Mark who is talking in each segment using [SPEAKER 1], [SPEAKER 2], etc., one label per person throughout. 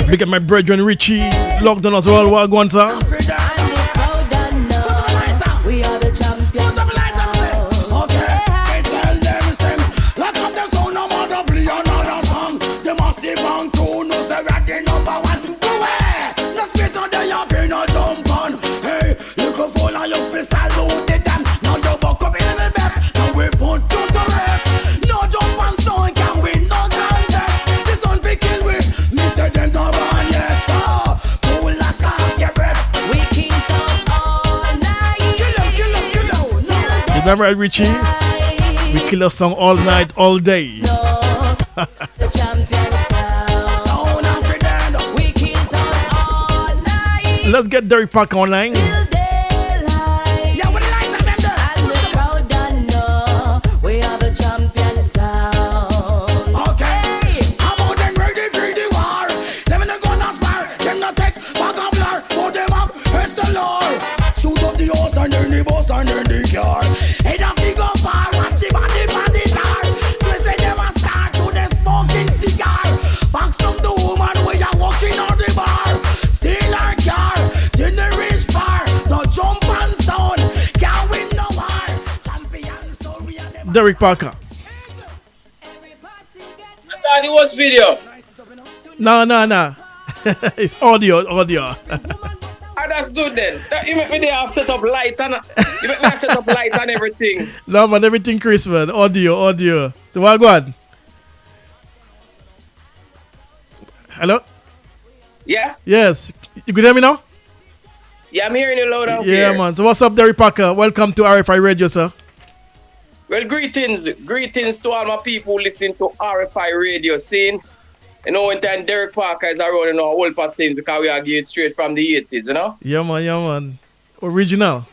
[SPEAKER 1] Big up my brethren Richie, locked on as well. What going on, sir?
[SPEAKER 2] We are the champions. Okay, tell them same. Lock up the sound, no matter play another song. The massive round two, no say we're the number one. Go away, the space on there you feel no jump on. Hey, you can fall on your fist, salute the damn. Now you buck up in the best, now we put you to rest. No jump on sound, can win no contest. This one we kill with, me say them no run yet. Fool like off your breath. We kill some all night. Kill them.
[SPEAKER 1] You remember Richie? We kill a song all night, all day.
[SPEAKER 2] The champion sound and pretend. We kill some all night.
[SPEAKER 1] Let's get Derrick Parker online.
[SPEAKER 2] Till daylight. Yeah, with the lights on them there. And the crowd don't know we are the champion sound. Okay, I'm out and ready for the war. Them no gonna spar, them no take back a blur. Put them up, it's the Lord. Shoot up the horse and then the bus and then the car. Head off the go far, watch him on the tar. So say them a start to the smoking cigar. Box them the woman where you walking on the bar. Steal her car, then they reach far. No jump and sound, can't win no war. Champion, so we are them.
[SPEAKER 1] Derrick Parker.
[SPEAKER 3] I thought it was video.
[SPEAKER 1] No. It's audio.
[SPEAKER 3] Ah, that's good then. You make me there set up light and you make me set up light and everything.
[SPEAKER 1] No, man, everything Chris, man. Audio. So what go on? Hello?
[SPEAKER 3] Yeah?
[SPEAKER 1] Yes. You can hear me now?
[SPEAKER 3] Yeah, I'm hearing you loud and
[SPEAKER 1] Yeah,
[SPEAKER 3] clear.
[SPEAKER 1] man. So what's up, Derrick Parker? Welcome to RFI Radio, sir.
[SPEAKER 3] Well, greetings to all my people listening to RFI Radio scene. You know, when time Derrick Parker is around, you know, a whole part of things because we are getting straight from the 80s, you know?
[SPEAKER 1] Yeah, man. Original.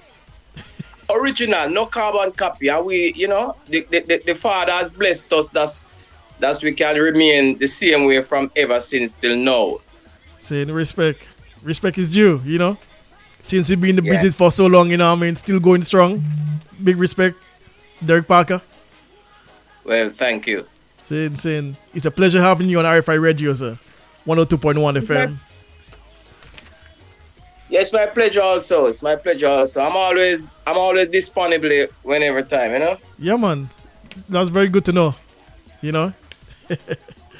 [SPEAKER 3] Original, no carbon copy. And we, you know, the Father has blessed us that we can remain the same way from ever since till now.
[SPEAKER 1] Saying respect. Respect is due, you know? Since you've been in the business for so long, you know what I mean? Still going strong. Big respect, Derrick Parker.
[SPEAKER 3] Well, thank you.
[SPEAKER 1] Saying. It's a pleasure having you on RFI Radio, sir. 102.1 FM.
[SPEAKER 3] Yeah, it's my pleasure also. I'm always disponible whenever time, you know?
[SPEAKER 1] Yeah, man. That's very good to know. You know?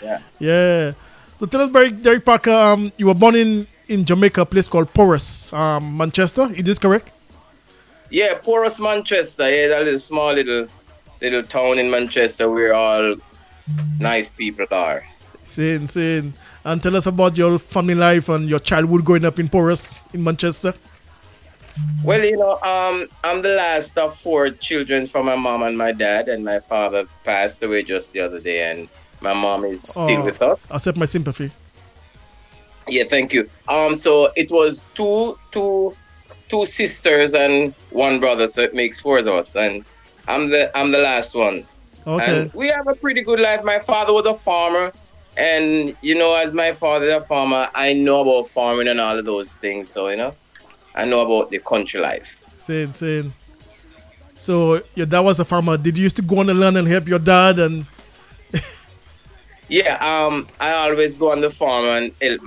[SPEAKER 3] Yeah.
[SPEAKER 1] Yeah. So tell us, Derrick Parker, you were born in Jamaica, a place called Porus, Manchester. Is this correct?
[SPEAKER 3] Yeah, Porus, Manchester. Yeah, that little small little town in Manchester where all nice people are.
[SPEAKER 1] Saying. And tell us about your family life and your childhood growing up in Porus, in Manchester.
[SPEAKER 3] Well, you know, I'm the last of 4 children from my mom and my dad, and my father passed away just the other day, and my mom is still with us.
[SPEAKER 1] Accept my sympathy.
[SPEAKER 3] Yeah, thank you. So it was two sisters and 1 brother, so it makes 4 of us, and I'm the last one.
[SPEAKER 1] Okay.
[SPEAKER 3] And we have a pretty good life. My father was a farmer, and you know, as my father is a farmer, I know about farming and all of those things. So you know, I know about the country life.
[SPEAKER 1] Saying. So your dad was a farmer. Did you used to go on the land and help your dad? And
[SPEAKER 3] Yeah, I always go on the farm and help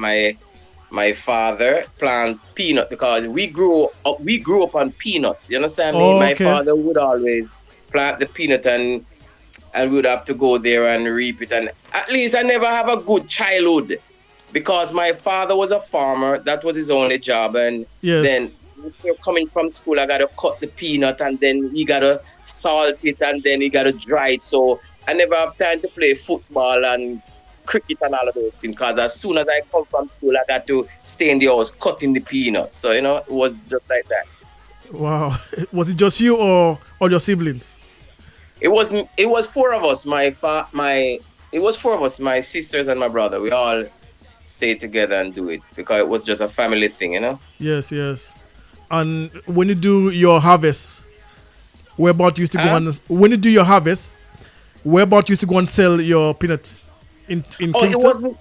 [SPEAKER 3] my father plant peanut because we grew up on peanuts. You understand me? My father would always plant the peanut and we would have to go there and reap it. And at least I never have a good childhood because my father was a farmer. That was his only job. And then coming from school, I got to cut the peanut and then he got to salt it and then he got to dry it. So I never have time to play football and cricket and all of those things because as soon as I come from school, I got to stay in the house cutting the peanuts. So, you know, it was just like that.
[SPEAKER 1] Wow. Was it just you or all your siblings?
[SPEAKER 3] It was 4 of us. It was 4 of us, my sisters and my brother. We all stayed together and do it because it was just a family thing, you know?
[SPEAKER 1] Yes. And when you do your harvest, where about you used to go and when you do your harvest, where about you used to go and sell your peanuts in Kingston?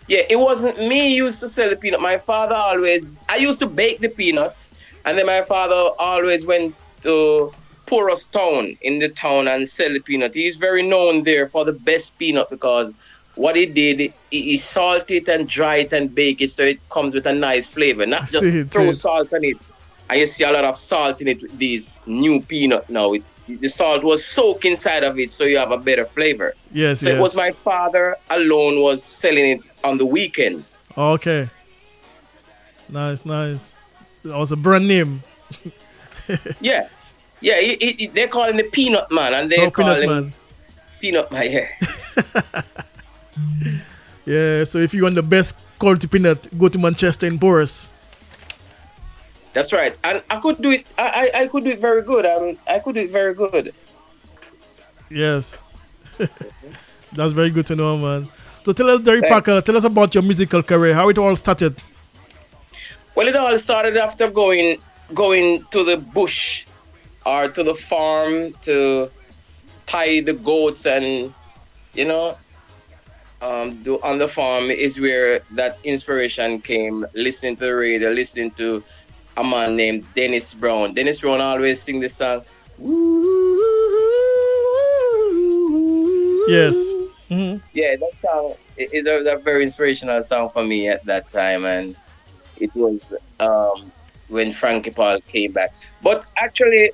[SPEAKER 3] It wasn't me who used to sell the peanut. My father I used to bake the peanuts, and then my father always went to Porus town in the town and sell the peanut. He's very known there for the best peanut because what he did, he salt it and dry it and bake it so it comes with a nice flavor. Not just throw salt on it. And you see a lot of salt in it with these new peanut now. The salt was soaked inside of it so you have a better flavor.
[SPEAKER 1] Yes,
[SPEAKER 3] so it was my father alone was selling it on the weekends.
[SPEAKER 1] Okay. Nice. That was a brand name.
[SPEAKER 3] Yeah. They call him the Peanut Man, and they call him Peanut Man. Yeah.
[SPEAKER 1] Yeah. So if you want the best quality peanut, go to Manchester in Boris.
[SPEAKER 3] That's right, and I could do it. I could do it very good. I could do it very good.
[SPEAKER 1] Yes. That's very good to know, man. So tell us, Derrick Parker, tell us about your musical career. How it all started.
[SPEAKER 3] Well, it all started after going to the bush or to the farm to tie the goats, and on the farm is where that inspiration came. Listening to the radio, listening to a man named Dennis Brown. Dennis Brown always sing this song.
[SPEAKER 1] Yes. Mm-hmm.
[SPEAKER 3] Yeah, that song is a very inspirational song for me at that time, and it was when Frankie Paul came back. But actually,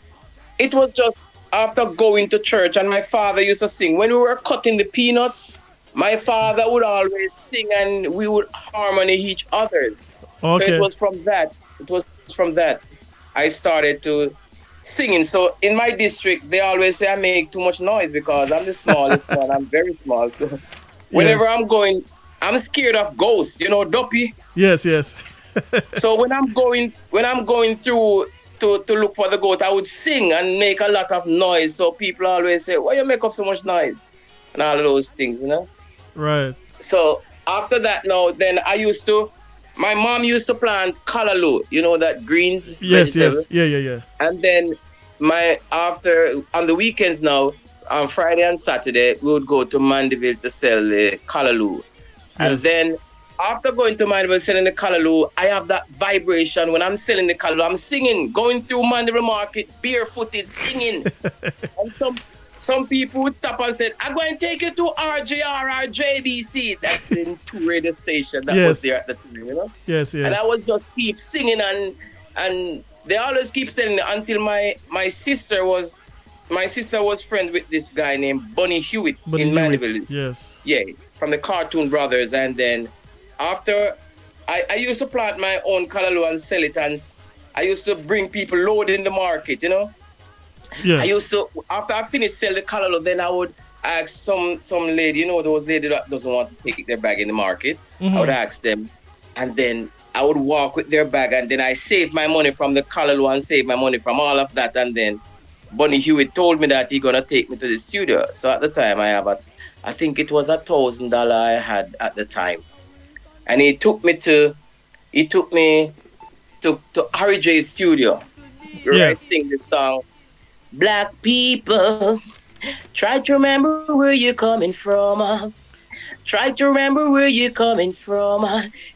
[SPEAKER 3] it was just after going to church, and my father used to sing. When we were cutting the peanuts, my father would always sing, and we would harmony each other's.
[SPEAKER 1] Okay.
[SPEAKER 3] So it was from that I started to singing. So in my district, they always say I make too much noise because I'm the smallest one. I'm very small. So whenever I'm going, I'm scared of ghosts. Duppy.
[SPEAKER 1] Yes.
[SPEAKER 3] So when I'm going through to look for the goat, I would sing and make a lot of noise. So people always say, "Why you make up so much noise?" And all of those things,
[SPEAKER 1] Right.
[SPEAKER 3] So after that, then my mom used to plant callaloo, that greens.
[SPEAKER 1] Yes.
[SPEAKER 3] vegetable.
[SPEAKER 1] Yeah.
[SPEAKER 3] And then after on the weekends now, on Friday and Saturday, we would go to Mandeville to sell the callaloo. Yes. And then after going to Mandeville selling the callaloo, I have that vibration when I'm selling the callaloo. I'm singing, going through Mandeville Market, barefooted, singing. And some people would stop and say, "I'm going to take you to RJR or JBC." That's in 2 radio stations that was there at the time,
[SPEAKER 1] Yes.
[SPEAKER 3] And I was just keep singing and they always keep saying until my sister was friends with this guy named Bunny Hewitt in Mandeville.
[SPEAKER 1] Yes.
[SPEAKER 3] Yeah, from the Cartoon Brothers. And then after I used to plant my own callaloo and sell it, and I used to bring people load in the market,
[SPEAKER 1] Yeah.
[SPEAKER 3] I used to, after I finished selling the callaloo, then I would ask some lady, those ladies that doesn't want to take their bag in the market.
[SPEAKER 1] Mm-hmm.
[SPEAKER 3] I would ask them, and then I would walk with their bag, and then I save my money from the callaloo and save my money from all of that. And then Bunny Hewitt told me that he's gonna take me to the studio. So at the time, I think it was $1,000 I had at the time, and he took me to Harry J's studio where I sing this song. Black people, try to remember where you're coming from. Try to remember where you're coming from.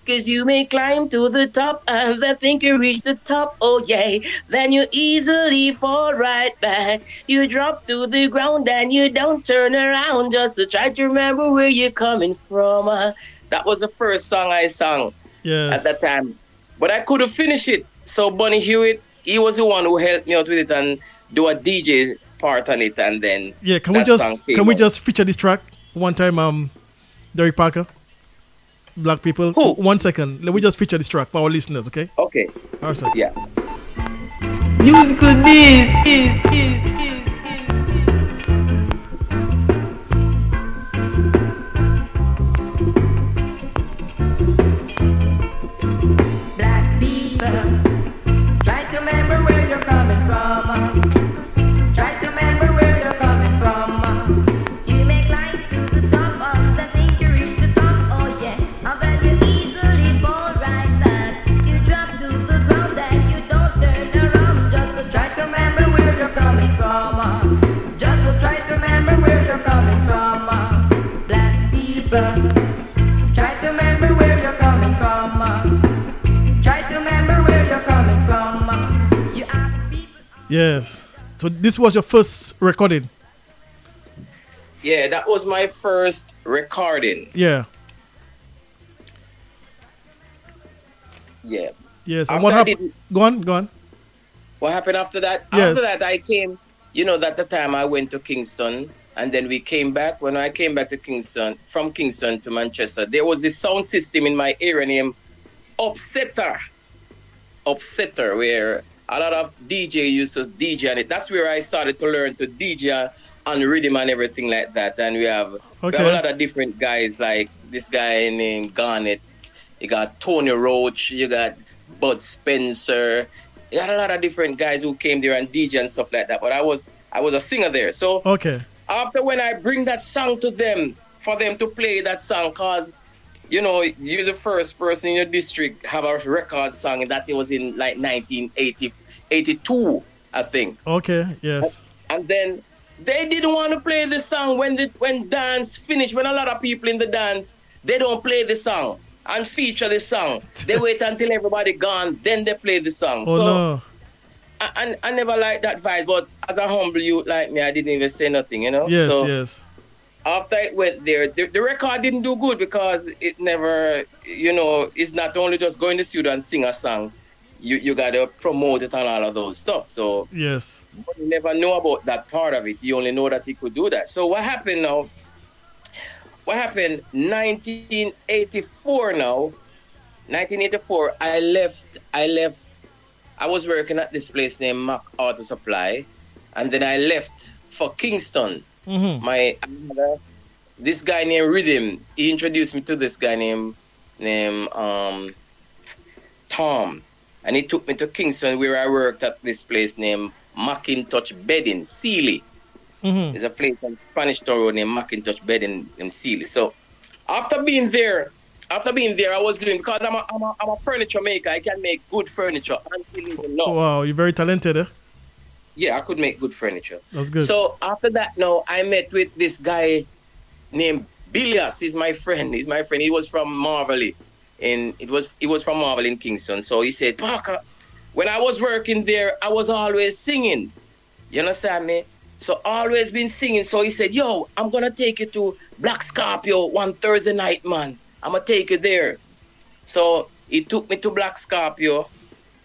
[SPEAKER 3] Cause you may climb to the top and then think you reach the top, oh yeah. Then you easily fall right back. You drop to the ground and you don't turn around. Just to try to remember where you're coming from. That was the first song I sang at that time. But I couldn't finish it. So Bunny Hewitt, he was the one who helped me out with it and do a DJ part on it, and then
[SPEAKER 1] can we just feature this track one time, Derrick Parker? Black people.
[SPEAKER 3] Who?
[SPEAKER 1] 1 second. Let me just feature this track for our listeners, okay?
[SPEAKER 3] Okay.
[SPEAKER 1] All right.
[SPEAKER 3] Yeah.
[SPEAKER 2] Musical needs. Black people, try to remember where you're coming from. Try to remember where you're coming from. You may climb to the top of the thing, you reach the top, oh yeah. And then you easily fall right back. You drop to the ground and you don't turn around. Just to try to remember where you're coming from. Just to try to remember where you're coming from. Black people, try to remember where you're coming from. Try to remember where you're coming from. You ask people.
[SPEAKER 1] Yes. So this was your first recording?
[SPEAKER 3] Yeah, that was my first recording.
[SPEAKER 1] Yeah.
[SPEAKER 3] Yeah.
[SPEAKER 1] Yes. And
[SPEAKER 3] After
[SPEAKER 1] what
[SPEAKER 3] I
[SPEAKER 1] happened?
[SPEAKER 3] did,
[SPEAKER 1] Go on. Go on.
[SPEAKER 3] what happened after that? After
[SPEAKER 1] Yes.
[SPEAKER 3] that, I came. You know, that the time I went to Kingston, and then we came back. When I came back to Kingston, from Kingston to Manchester, there was this sound system in my area named Upsetter. Upsetter, where a lot of DJ used to DJ on it. That's where I started to learn to DJ on rhythm and everything like that. And we have a
[SPEAKER 1] Okay.
[SPEAKER 3] lot of different guys, like this guy named Garnet. You got Tony Roach. You got Bud Spencer. You got a lot of different guys who came there and DJ and stuff like that. But I was a singer there. So
[SPEAKER 1] Okay.
[SPEAKER 3] after, when I bring that song to them, for them to play that song, cause you're the first person in your district have a record song, and that it was in like 1980, 82, I think.
[SPEAKER 1] Okay. Yes.
[SPEAKER 3] And then they didn't want to play the song when dance finished. When a lot of people in the dance, they don't play the song and feature the song. They wait until everybody gone, then they play the song.
[SPEAKER 1] Oh
[SPEAKER 3] So
[SPEAKER 1] no.
[SPEAKER 3] I never liked that vibe, but as a humble youth like me, I didn't even say nothing,
[SPEAKER 1] Yes.
[SPEAKER 3] So
[SPEAKER 1] Yes.
[SPEAKER 3] after it went there, the record didn't do good because it never, it's not only just going to the studio and sing a song. You got to promote it and all of those stuff. So
[SPEAKER 1] Yes.
[SPEAKER 3] but you never know about that part of it. You only know that he could do that. So what happened now? What happened 1984 now? 1984, I left. I was working at this place named Mac Auto Supply, and then I left for Kingston.
[SPEAKER 1] Mm-hmm.
[SPEAKER 3] This guy named Rhythm, he introduced me to this guy named Tom, and he took me to Kingston, where I worked at this place named Macintosh Bedding, Sealy.
[SPEAKER 1] Mm-hmm.
[SPEAKER 3] There's a place on Spanish Town Road named Macintosh Bedding in Sealy. So after being there, I was doing, because I'm a furniture maker. I can make good furniture until even now.
[SPEAKER 1] Wow, you're very talented. Eh?
[SPEAKER 3] Yeah, I could make good furniture.
[SPEAKER 1] That's good.
[SPEAKER 3] So after that, now I met with this guy named Bilias. He's my friend. He was from Marvelly, he was from Marvel in Kingston. So he said, Parker, when I was working there, I was always singing. You understand me? So always been singing. So he said, yo, I'm gonna take you to Black Scorpio one Thursday night, man. I'm gonna take you there. So he took me to Black Scorpio,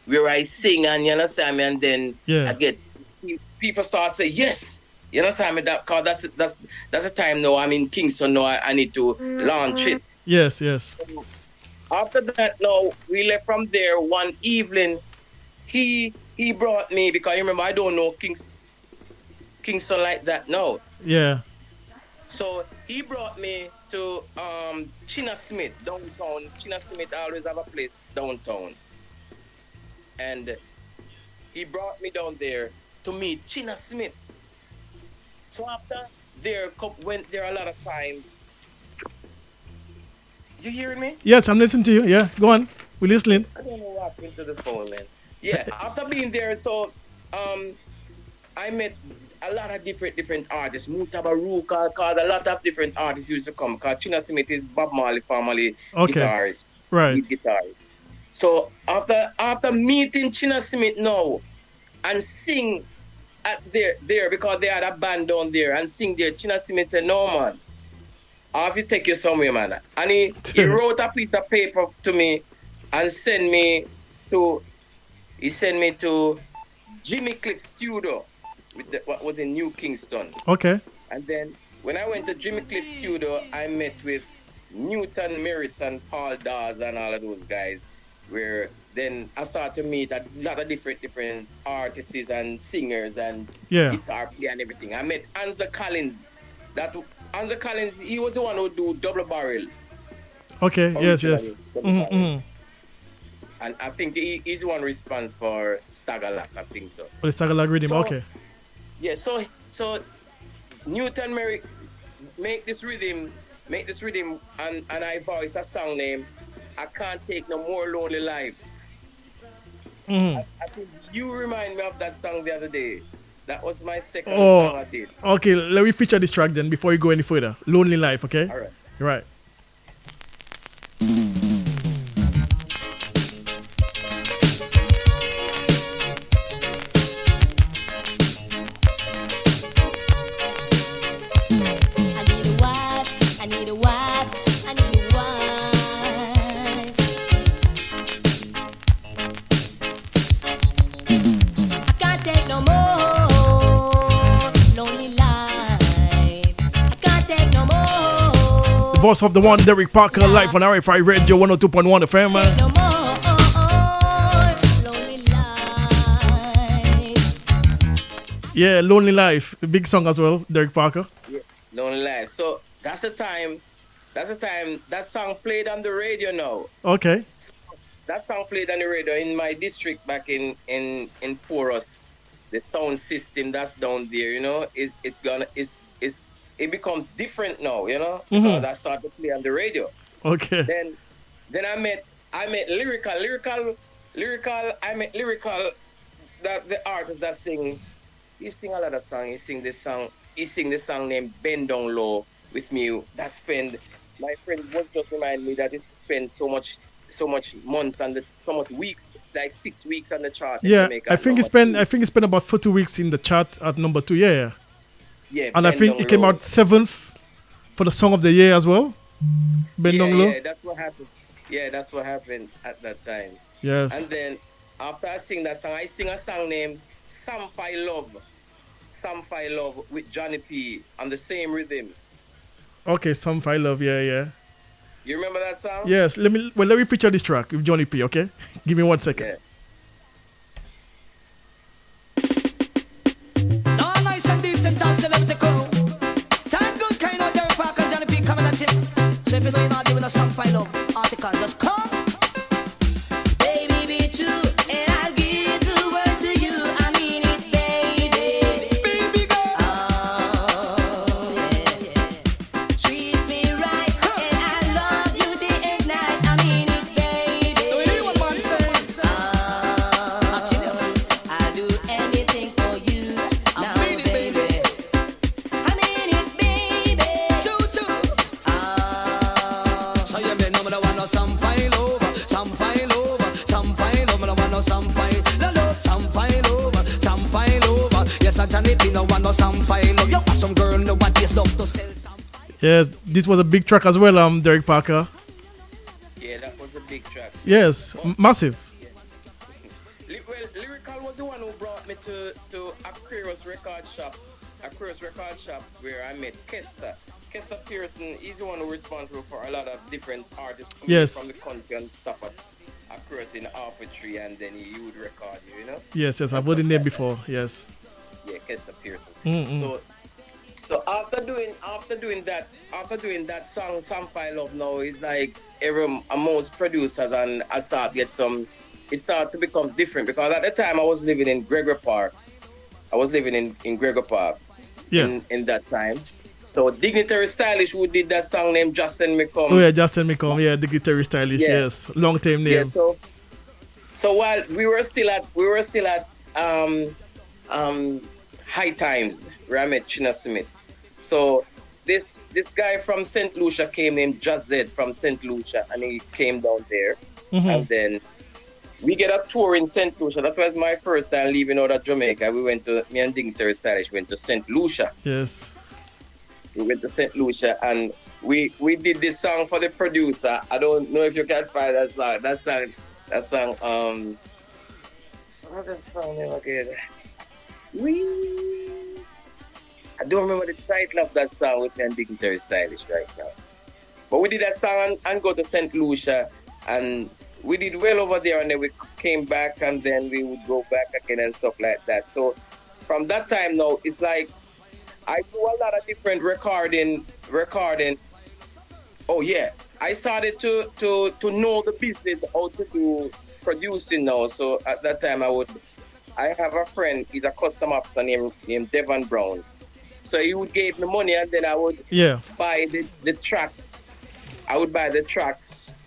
[SPEAKER 3] where I sing, and you understand me, and then
[SPEAKER 1] Yeah.
[SPEAKER 3] I get people start say yes. You understand me? Cause that's the time now. I'm in Kingston now. I need to launch it.
[SPEAKER 1] Yes. Yes.
[SPEAKER 3] So after that, now we left from there one evening. He brought me, because you remember I don't know Kingston like that now.
[SPEAKER 1] Yeah.
[SPEAKER 3] So he brought me to China Smith downtown. China Smith always have a place downtown, and he brought me down there to meet China Smith. So after there went there a lot of times. You hearing me?
[SPEAKER 1] Yes, I'm listening to you. Yeah. Go on. We're listening.
[SPEAKER 3] I don't know what happened to the phone, man. Yeah, after being there, so I met a lot of different artists. Mutaba Ruka, cause a lot of different artists used to come. Cause China Smith is Bob Marley family
[SPEAKER 1] Okay.
[SPEAKER 3] guitarist,
[SPEAKER 1] Right.
[SPEAKER 3] lead guitarist. So after meeting China Smith now and sing at there because they had a band down there and sing there, China Smith said, no man, I have to take you somewhere, man. And he wrote a piece of paper to me and sent me to Jimmy Cliff studio what was in New Kingston.
[SPEAKER 1] Okay.
[SPEAKER 3] And then when I went to Jimmy Cliff studio, I met with Newton Merritt, Paul Dawes, and all of those guys, where then I started to meet a lot of different artists and singers and
[SPEAKER 1] Yeah.
[SPEAKER 3] guitar player and everything. I met Anza Collins. Anza Collins, he was the one who do double barrel.
[SPEAKER 1] Okay. Yes. Yes.
[SPEAKER 3] Originally, double
[SPEAKER 1] Mm-hmm.
[SPEAKER 3] barrel. And I think he's the one responsible for Staggerlock, I think so.
[SPEAKER 1] For the Tagalog rhythm.
[SPEAKER 3] So-
[SPEAKER 1] Okay.
[SPEAKER 3] Yeah, so Newton Merrick make this rhythm, and I voice a song named I Can't Take No More Lonely Life.
[SPEAKER 1] Mm-hmm.
[SPEAKER 3] I think you remind me of that song the other day. That was my second
[SPEAKER 1] Oh.
[SPEAKER 3] song I did.
[SPEAKER 1] Okay. Let me feature this track then before you go any further. Lonely Life. Okay.
[SPEAKER 3] All right.
[SPEAKER 1] Right. course of the one Derrick Parker live on RFI Radio 102.1 FM.
[SPEAKER 2] No more lonely life.
[SPEAKER 1] Yeah, Lonely Life, a big song as well, Derrick Parker.
[SPEAKER 3] Yeah, Lonely Life. So that's the time that song played on the radio now.
[SPEAKER 1] Okay.
[SPEAKER 3] That song played on the radio in my district back in Porus. The sound system that's down there, you know, it becomes different now, you know, because I started to play on the radio.
[SPEAKER 1] Okay.
[SPEAKER 3] Then I met lyrical. I met lyrical. That the artist that sing, he sing a lot of songs. He sing this song named Bend Down Low with me. My friend was just remind me that it spent so much months and so much weeks. It's like 6 weeks on the chart.
[SPEAKER 1] Yeah, I think it spent about 40 weeks in the chart at number 2. Yeah.
[SPEAKER 3] Yeah.
[SPEAKER 1] And I think it came out 7th for the song of the year as well. Bend Down Low.
[SPEAKER 3] Yeah, that's what happened. Yeah, that's what happened at that time.
[SPEAKER 1] Yes.
[SPEAKER 3] And then after I sing that song, I sing a song named Samfai Love with Johnny P on the same rhythm.
[SPEAKER 1] Okay, Samfai Love. Yeah.
[SPEAKER 3] You remember that song?
[SPEAKER 1] Yes. Let me feature this track with Johnny P. Okay, give me 1 second.
[SPEAKER 3] Yeah.
[SPEAKER 4] No, nice and decent, top celebrity crew. Time good, kind of Derrick Parker, Johnny P coming at it. So if you know you're not doing a song file of article, just come.
[SPEAKER 2] Baby, be true, and I'll give the word to you. I mean it, baby.
[SPEAKER 4] Baby girl.
[SPEAKER 2] Oh, yeah. Treat me right, and I love you day and night. I mean it, baby.
[SPEAKER 4] Do you hear what man says?
[SPEAKER 2] I'll do anything for you. Now,
[SPEAKER 4] mean it, baby.
[SPEAKER 2] I mean it, baby.
[SPEAKER 4] Choo choo. So you may know me no want no some file over, some file over, some file over. Me no want no some file, no love, some file over, some file over. Yes, I Johnny P no want no some file over. You got some girl nobody's love to sell some.
[SPEAKER 1] Yeah, this was a big track as well, Derrick Parker.
[SPEAKER 3] Yeah, that was a big track.
[SPEAKER 1] Yes, massive.
[SPEAKER 3] Lyrical was the one who brought me to Aquarius Record Shop where I met Kester Pearson. He's the one who's responsible for a lot of different artists coming
[SPEAKER 1] Yes.
[SPEAKER 3] from the country and stuff at Aquarius in Alpha Tree, and then he would record you know?
[SPEAKER 1] Yes, I've heard the name before. Yes.
[SPEAKER 3] Yeah, Kester Pearson.
[SPEAKER 1] Mm-mm.
[SPEAKER 3] So after doing that song, Sampai Love now is like most producers, and it started to become different, because at the time I was living in Gregory Park.
[SPEAKER 1] Yeah.
[SPEAKER 3] In that time. So Dignitary Stylish, who did that song named Justin McComb.
[SPEAKER 1] Oh yeah, Justin McComb. Yeah, the guitar stylish.
[SPEAKER 3] Yeah.
[SPEAKER 1] Yes, long time name.
[SPEAKER 3] Yeah, so while we were still at High Times, where I met China Smith. So this guy from St. Lucia came named Jazed from St. Lucia, and he came down there. And then we get a tour in St. Lucia. That was my first time leaving out of Jamaica. Me and Dignitary Stylish went to St. Lucia.
[SPEAKER 1] Yes.
[SPEAKER 3] We went to St. Lucia, and we did this song for the producer. I don't know if you can find that song. What's the song name again? I don't remember the title of that song with me and Dignitary Stylish right now. But we did that song and go to St. Lucia, and we did well over there, and then we came back, and then we would go back again and stuff like that. So from that time now, it's like I do a lot of different recording. Oh yeah, I started to know the business, how to do producing now. So at that time I have a friend, he's a custom officer named Devon Brown. So he would give me money, and then I would buy the tracks. I would buy the tracks,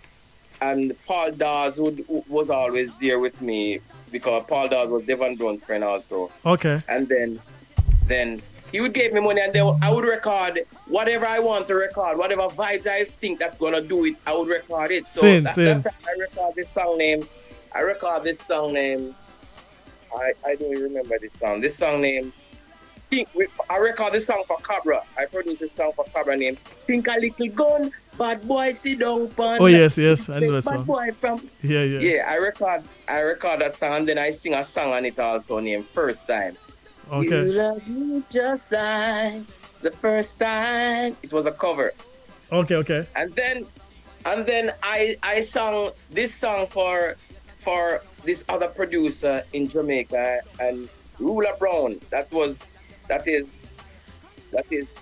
[SPEAKER 3] and Paul Dawes was always there with me, because Paul Dawes was Devon Brown's friend also. Okay. And then he would give me money, and then I would record whatever I want to record, whatever vibes I think that's gonna do it, I would record it. So that time I record this song name. I don't even remember this song. This song name. I record this song for Cabra. I produced this song for Cabra named Think a Little Gun, Bad Boy Sit Down Pon.
[SPEAKER 1] Oh yes, I know that song.
[SPEAKER 3] Boy from Yeah, I record that song, and then I sing a song on it also named First Time. Okay. You love me just like the first time. It was a cover.
[SPEAKER 1] Okay, okay.
[SPEAKER 3] And then I sang this song for this other producer in Jamaica and Rula Brown. That is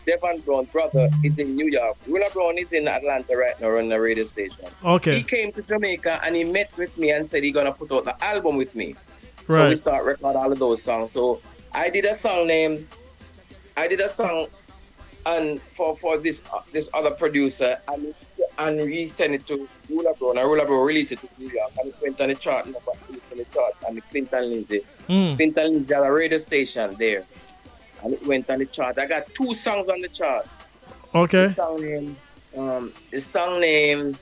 [SPEAKER 3] Devon Brown's brother is in New York. Rula Brown is in Atlanta right now on the radio station.
[SPEAKER 1] Okay.
[SPEAKER 3] He came to Jamaica and he met with me and said he's gonna put out the album with me. So
[SPEAKER 1] Right.
[SPEAKER 3] we start record all of those songs. So I did a song and for this other producer and we sent it to Rula Brown and Rula Brown released it to New York and it went on the chart and the Clinton Lindsay. Clinton Lindsay had a radio station there. And it went on the chart. I got 2 songs on the chart.
[SPEAKER 1] Okay.
[SPEAKER 3] The song name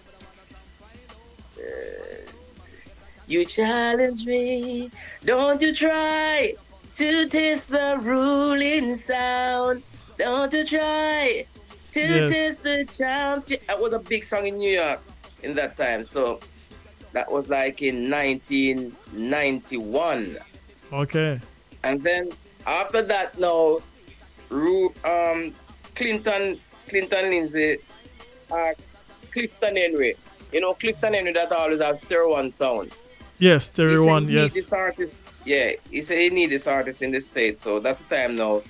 [SPEAKER 3] You Challenge Me, Don't You Try to Test the Ruling Sound, Don't You Try to
[SPEAKER 1] Yes.
[SPEAKER 3] Test the Champion. That was a big song in New York in that time. So that was like in 1991.
[SPEAKER 1] Okay.
[SPEAKER 3] And then after that, now, Clinton Lindsay asked Clifton Henry. You know, Clifton Henry that always have stereo one sound.
[SPEAKER 1] Yes,
[SPEAKER 3] He said
[SPEAKER 1] 31.
[SPEAKER 3] he need
[SPEAKER 1] Yes.
[SPEAKER 3] this artist. Yeah, he said he need this artist in the States. So that's the time now.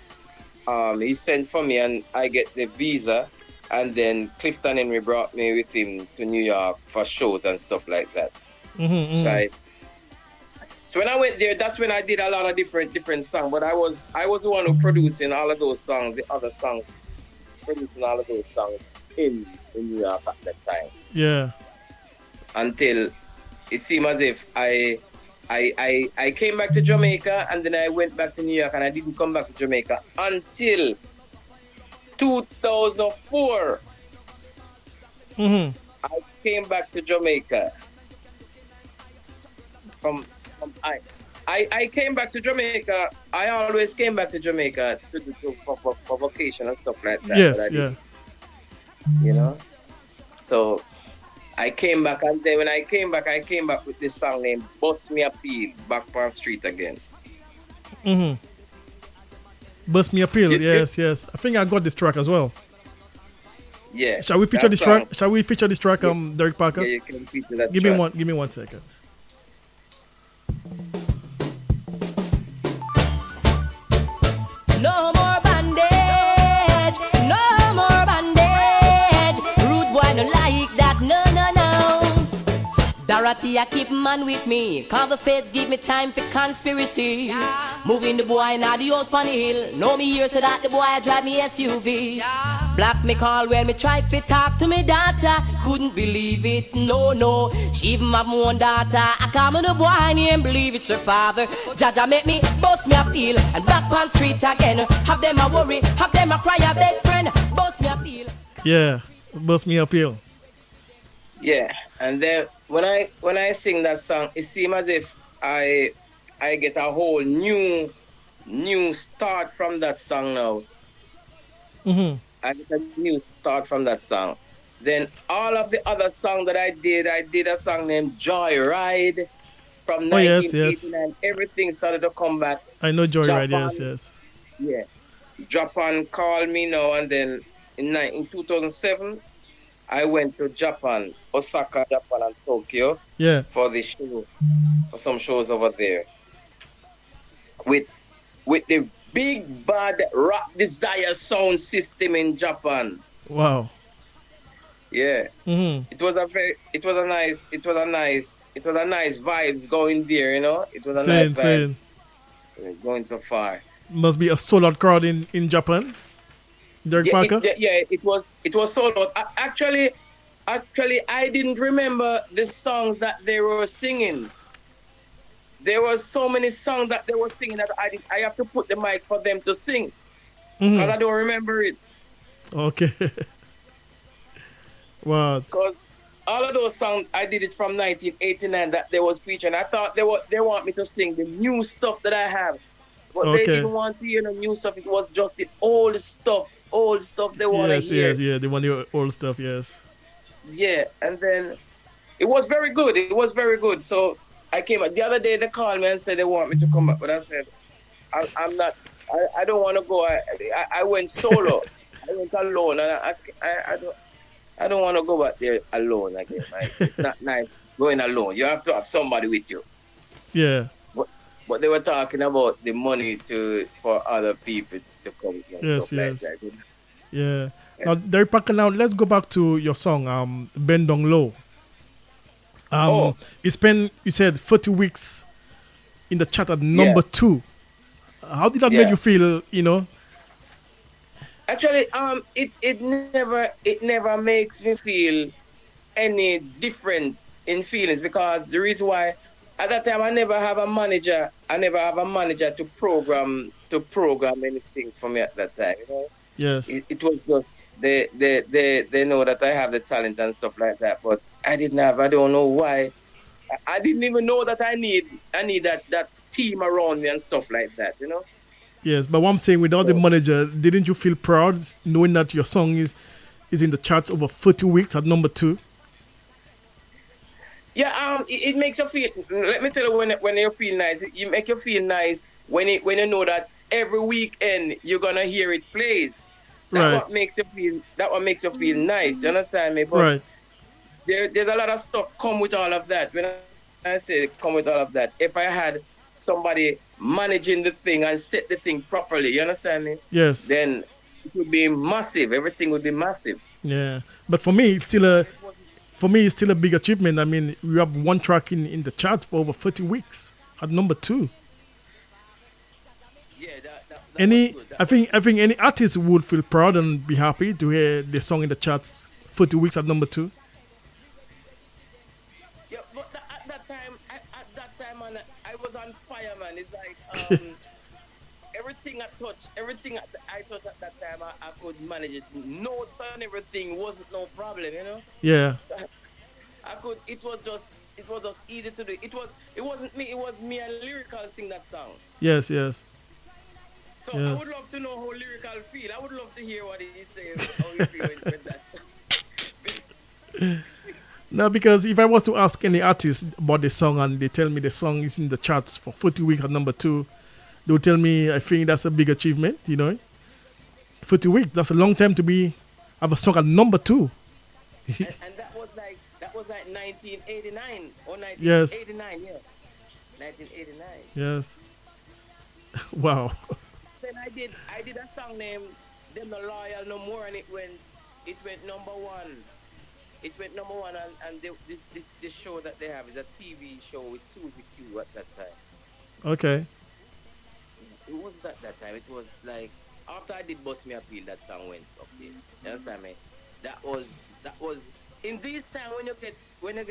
[SPEAKER 3] He sent for me and I get the visa. And then Clifton Henry brought me with him to New York for shows and stuff like that. So when I went there, that's when I did a lot of different songs. But I was the one who producing all of those songs, the other songs, producing all of those songs in New York at that time.
[SPEAKER 1] Yeah.
[SPEAKER 3] Until it seemed as if I came back to Jamaica and then I went back to New York and I didn't come back to Jamaica until 2004. I came back to Jamaica. I came back to Jamaica. I always came back to Jamaica for vacation and stuff like that.
[SPEAKER 1] Yes, yeah.
[SPEAKER 3] You know? So I came back and then when I came back with this song named Bust Me Appeal, Back on Street again.
[SPEAKER 1] Bust Me Appeal.
[SPEAKER 3] You-
[SPEAKER 1] Yes, yes. I think I got this track as well.
[SPEAKER 3] Yeah.
[SPEAKER 1] Shall we feature
[SPEAKER 3] that
[SPEAKER 1] this
[SPEAKER 3] song-
[SPEAKER 1] track? Shall we feature this track, Derrick Parker?
[SPEAKER 3] Yeah, you can feature that
[SPEAKER 1] Give
[SPEAKER 3] track.
[SPEAKER 1] me one second.
[SPEAKER 2] No more bandage, no more bandage. Rude boy no like that, no, no, no. Dorothy, I keep man with me. Cause the feds give me time for conspiracy. Moving the boy now the house on the hill. Know me here so that the boy drive me SUV. Black me call when me try to talk to me daughter. Couldn't believe it, no, no. She even have my own daughter. I come on the boy and he ain't believe it's her father. Jaja make me bust me a feel and back on street again. Have them a worry, have them a cry a beg friend. Bust me a feel.
[SPEAKER 1] Yeah. Bust Me Appeal.
[SPEAKER 3] Yeah. And then when I sing that song, it seems as if I get a whole new start from that song now. I get a new start from that song. Then all of the other songs that I did a song named Joyride from
[SPEAKER 1] Oh, yes,
[SPEAKER 3] 1989. Everything started to come back.
[SPEAKER 1] I know Joyride,
[SPEAKER 3] Japan.
[SPEAKER 1] yes, yes.
[SPEAKER 3] Yeah. Japan called me now and then in 2007, I went to Japan, Osaka, Japan and Tokyo
[SPEAKER 1] Yeah.
[SPEAKER 3] for the show, for some shows over there. With the big bad Rock Desire sound system in Japan.
[SPEAKER 1] Wow.
[SPEAKER 3] Yeah. It was a nice vibes going there, you know. It was a nice vibe going so far.
[SPEAKER 1] Must be a sold out crowd in Japan. Derrick Parker?
[SPEAKER 3] It was sold out. Actually, I didn't remember the songs that they were singing. There were so many songs that they were singing that I have to put the mic for them to sing because I don't remember it.
[SPEAKER 1] Okay. Wow.
[SPEAKER 3] Because all of those songs I did it from 1989 that they was featuring. I thought they want me to sing the new stuff that I have, but they didn't want to hear the new stuff. It was just the old stuff they want to hear.
[SPEAKER 1] Yes, yeah. They want the old stuff, yes.
[SPEAKER 3] Yeah, and then it was very good. So I came the other day. They called me and said they want me to come back, but I said I'm not. I don't want to go. I went solo. I went alone, and I don't want to go back there alone again. Like, it's not nice going alone. You have to have somebody with you.
[SPEAKER 1] Yeah.
[SPEAKER 3] But they were talking about the money for other people to come and
[SPEAKER 1] Yes,
[SPEAKER 3] stuff
[SPEAKER 1] yes.
[SPEAKER 3] like that.
[SPEAKER 1] Yeah. Now, Derrick Parker, now let's go back to your song, Bend Down Low. You spent, you said, 40 weeks in the chart at number 2. How did that make you feel, you know?
[SPEAKER 3] Actually, it never makes me feel any different in feelings, because the reason why at that time I never have a manager. I never have a manager to program anything for me at that time. You know?
[SPEAKER 1] Yes.
[SPEAKER 3] It was just they know that I have the talent and stuff like that, but I didn't have. I don't know why. I didn't even know that I need that team around me and stuff like that. You know.
[SPEAKER 1] Yes, but what I'm saying, without the manager, didn't you feel proud knowing that your song is in the charts over 40 weeks at number 2?
[SPEAKER 3] Yeah, it makes you feel. Let me tell you, when you feel nice, it make you feel nice when you know that every weekend you're gonna hear it plays. That what makes you feel. That what makes you feel nice. You understand me? But there's a lot of stuff come with all of that. When I say come with all of that, if I had somebody managing the thing and set the thing properly, you understand me?
[SPEAKER 1] Yes.
[SPEAKER 3] Then it would be massive. Everything would be massive.
[SPEAKER 1] Yeah, but for me, it's still a big achievement. I mean, we have one track in the chart for over 40 weeks at number 2.
[SPEAKER 3] Yeah,
[SPEAKER 1] I think any artist would feel proud and be happy to hear the song in the charts 40 weeks at number 2.
[SPEAKER 3] Yeah, but at that time, man, I was on fire, man. It's like everything I touched at that time, I could manage it. Notes and everything wasn't no problem, you know.
[SPEAKER 1] Yeah.
[SPEAKER 3] I could. It was just easy to do. It wasn't me. It was me and Lyrical sing that song.
[SPEAKER 1] Yes, yes.
[SPEAKER 3] So I would love to know how Lyrical feel. I would love to hear what he says. How he feel with that.
[SPEAKER 1] No, because if I was to ask any artist about the song and they tell me the song is in the charts for 40 weeks at number 2, they would tell me, I think that's a big achievement, you know. 40 weeks, that's a long time to have a song at number 2.
[SPEAKER 3] and that was like 1989 or 1989,
[SPEAKER 1] yes.
[SPEAKER 3] 1989.
[SPEAKER 1] Yes. Wow.
[SPEAKER 3] Then I did a song named "Them No Loyal No More," and it went number 1. It went number 1, and this show that they have is a TV show with Susie Q at that time.
[SPEAKER 1] Okay.
[SPEAKER 3] It wasn't at that time. It was like after I did "Bust Me Appeal," that song went up there. You understand me? That was in this time when you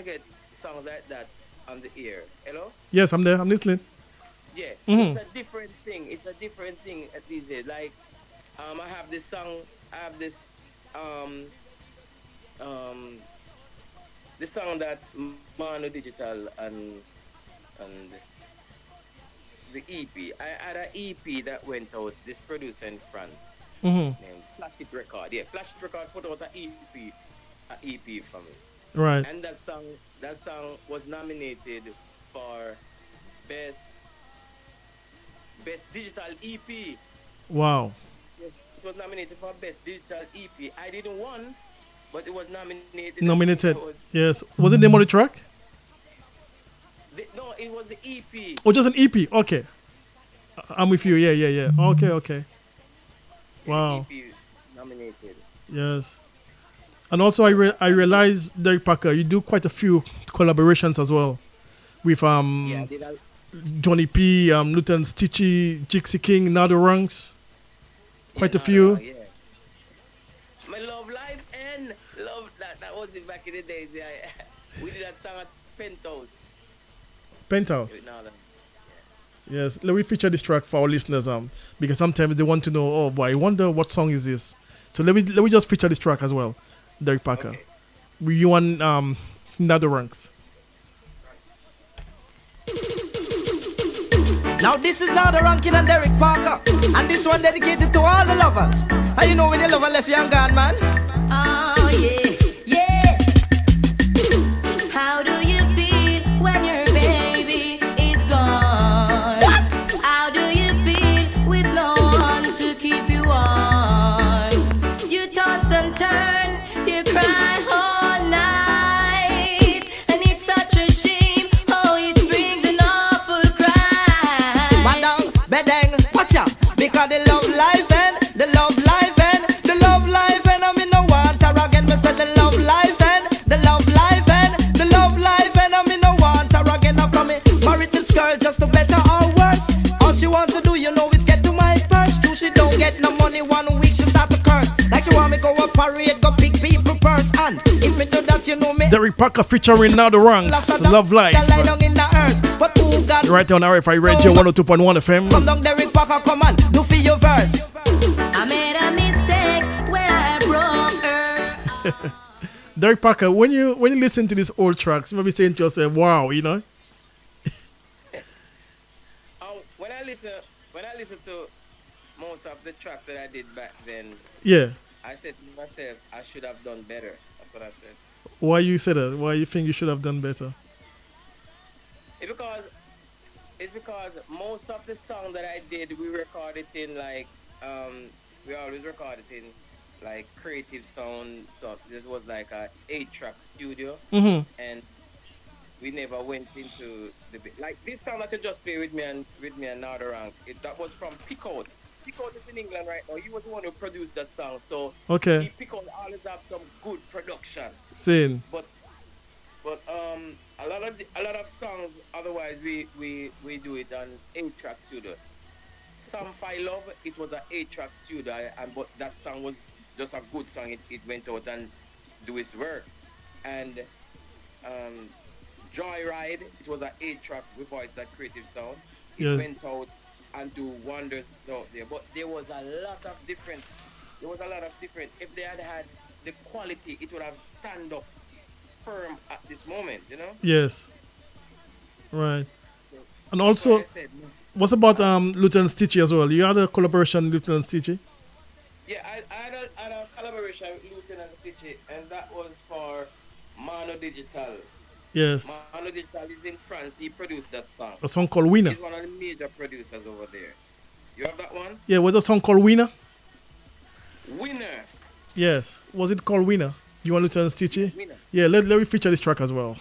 [SPEAKER 3] get songs like that on the air. Hello?
[SPEAKER 1] Yes, I'm there. I'm listening.
[SPEAKER 3] Yeah, It's a different thing. It's a different thing at these days. Like, I have this song. I have this the song that Manu Digital and the EP. I had an EP that went out. This producer in France named Flash It Record. Yeah, Flash It Record put out an EP for me.
[SPEAKER 1] Right.
[SPEAKER 3] And that song was nominated for best digital EP.
[SPEAKER 1] Wow.
[SPEAKER 3] It was nominated for best digital EP. I didn't win, but it was nominated.
[SPEAKER 1] Nominated. Yes. Was it the name of the track?
[SPEAKER 3] No, it was the EP.
[SPEAKER 1] Oh, just an EP. Okay. I'm with you. Yeah. Okay. Wow.
[SPEAKER 3] EP nominated.
[SPEAKER 1] Yes. And also, I realize, Derrick Parker, you do quite a few collaborations as well with Johnny P, Lieutenant Stitchy, Jixie King, Nado Ranks. Quite a few.
[SPEAKER 3] Yeah. My Love Life and Love that was it back in the days. Yeah. We did that song at Penthouse.
[SPEAKER 1] Yes, let me feature this track for our listeners, because sometimes they want to know, oh boy, I wonder what song is this. So let me just feature this track as well, Derrick Parker.
[SPEAKER 3] Okay.
[SPEAKER 1] You want Nado Ranks.
[SPEAKER 4] Now this is now the ranking and Derrick Parker, and this one dedicated to all the lovers. And you know when your lover left you and gone, man.
[SPEAKER 2] Oh yeah. How do you feel when your baby is gone? What? How do you feel with no one to keep you warm? You tossed and turned
[SPEAKER 4] girl just to better or worse. All she wants to do, you know, is get to my purse. True, she don't get no money 1 week, she start to curse. Like she want me go a parade, go pick people purse. And if me do that, you know me.
[SPEAKER 1] Derrick Parker featuring Now the Ranks, Love Life. Right on RFI Radio 102.1 FM.
[SPEAKER 4] Come down, Derrick Parker, come on, do for your verse.
[SPEAKER 2] I made a mistake where I broke her.
[SPEAKER 1] Derrick Parker, when you listen to these old tracks, you might be saying to yourself, wow, you know?
[SPEAKER 3] When I listen to most of the tracks that I did back then,
[SPEAKER 1] yeah,
[SPEAKER 3] I said to myself, I should have done better. That's what I said.
[SPEAKER 1] Why you said that? Why you think you should have done better?
[SPEAKER 3] It's because most of the songs that I did, we recorded in like, we always recorded in like Creative Sound. So this was like a 8-track studio, and we never went into the like this song that you just play with me and Another Rank. That was from Pickard. Pickard is in England right now. He was the one who produced that song. So
[SPEAKER 1] okay,
[SPEAKER 3] Pickard always have some good production.
[SPEAKER 1] Same.
[SPEAKER 3] But a lot of songs otherwise we do it on 8-track studio. Some File Love, it was an 8-track studio, but that song was just a good song. It went out and do its work. And Joyride, it was an 8-track before it's that Creative Sound. It went out and do wonders out there. But there was a lot of different. If they had the quality, it would have stand up firm at this moment, you know?
[SPEAKER 1] Yes. Right. So, and also, what about Lieutenant Stitchy as well? You had a collaboration with Lieutenant Stitchy?
[SPEAKER 3] Yeah, I had a collaboration with Lieutenant Stitchy, and that was for Mano Digital.
[SPEAKER 1] Yes.
[SPEAKER 3] Mano Digital is in France. He produced that song.
[SPEAKER 1] A song called Winner.
[SPEAKER 3] He's one of the major producers over there. You have that one?
[SPEAKER 1] Yeah, was a song called Winner?
[SPEAKER 3] Winner.
[SPEAKER 1] Yes. Was it called Winner? You want Lieutenant Stitchy?
[SPEAKER 3] Winner.
[SPEAKER 1] Yeah, let me feature this track as well.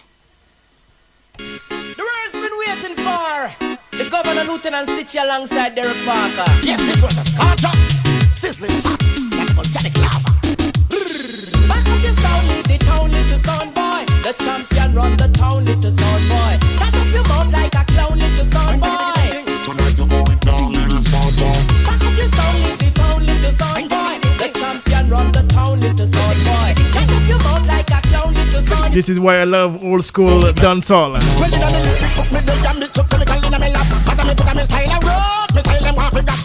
[SPEAKER 4] The world's been waiting for the Governor Lieutenant Stitchy alongside Derrick Parker.
[SPEAKER 5] Yes, this was a scorcher, sizzling hot, like volcanic lava.
[SPEAKER 4] Back up your sound, lead the town, little sound boy. The champion run the town, little sound boy. Chat up your mouth like a clown, little sound boy.
[SPEAKER 5] Tonight you're going down, little sound boy.
[SPEAKER 4] Back up your sound, lead the town, little sound boy. The champion run the town, little sound boy. Chat up your mouth like a clown, little sound boy.
[SPEAKER 1] This is why I love old school dancehall.
[SPEAKER 5] Well, you know the lyrics, book me the damn, this took chemical in my lap. As I me put on my style and rock, my style them want to rap.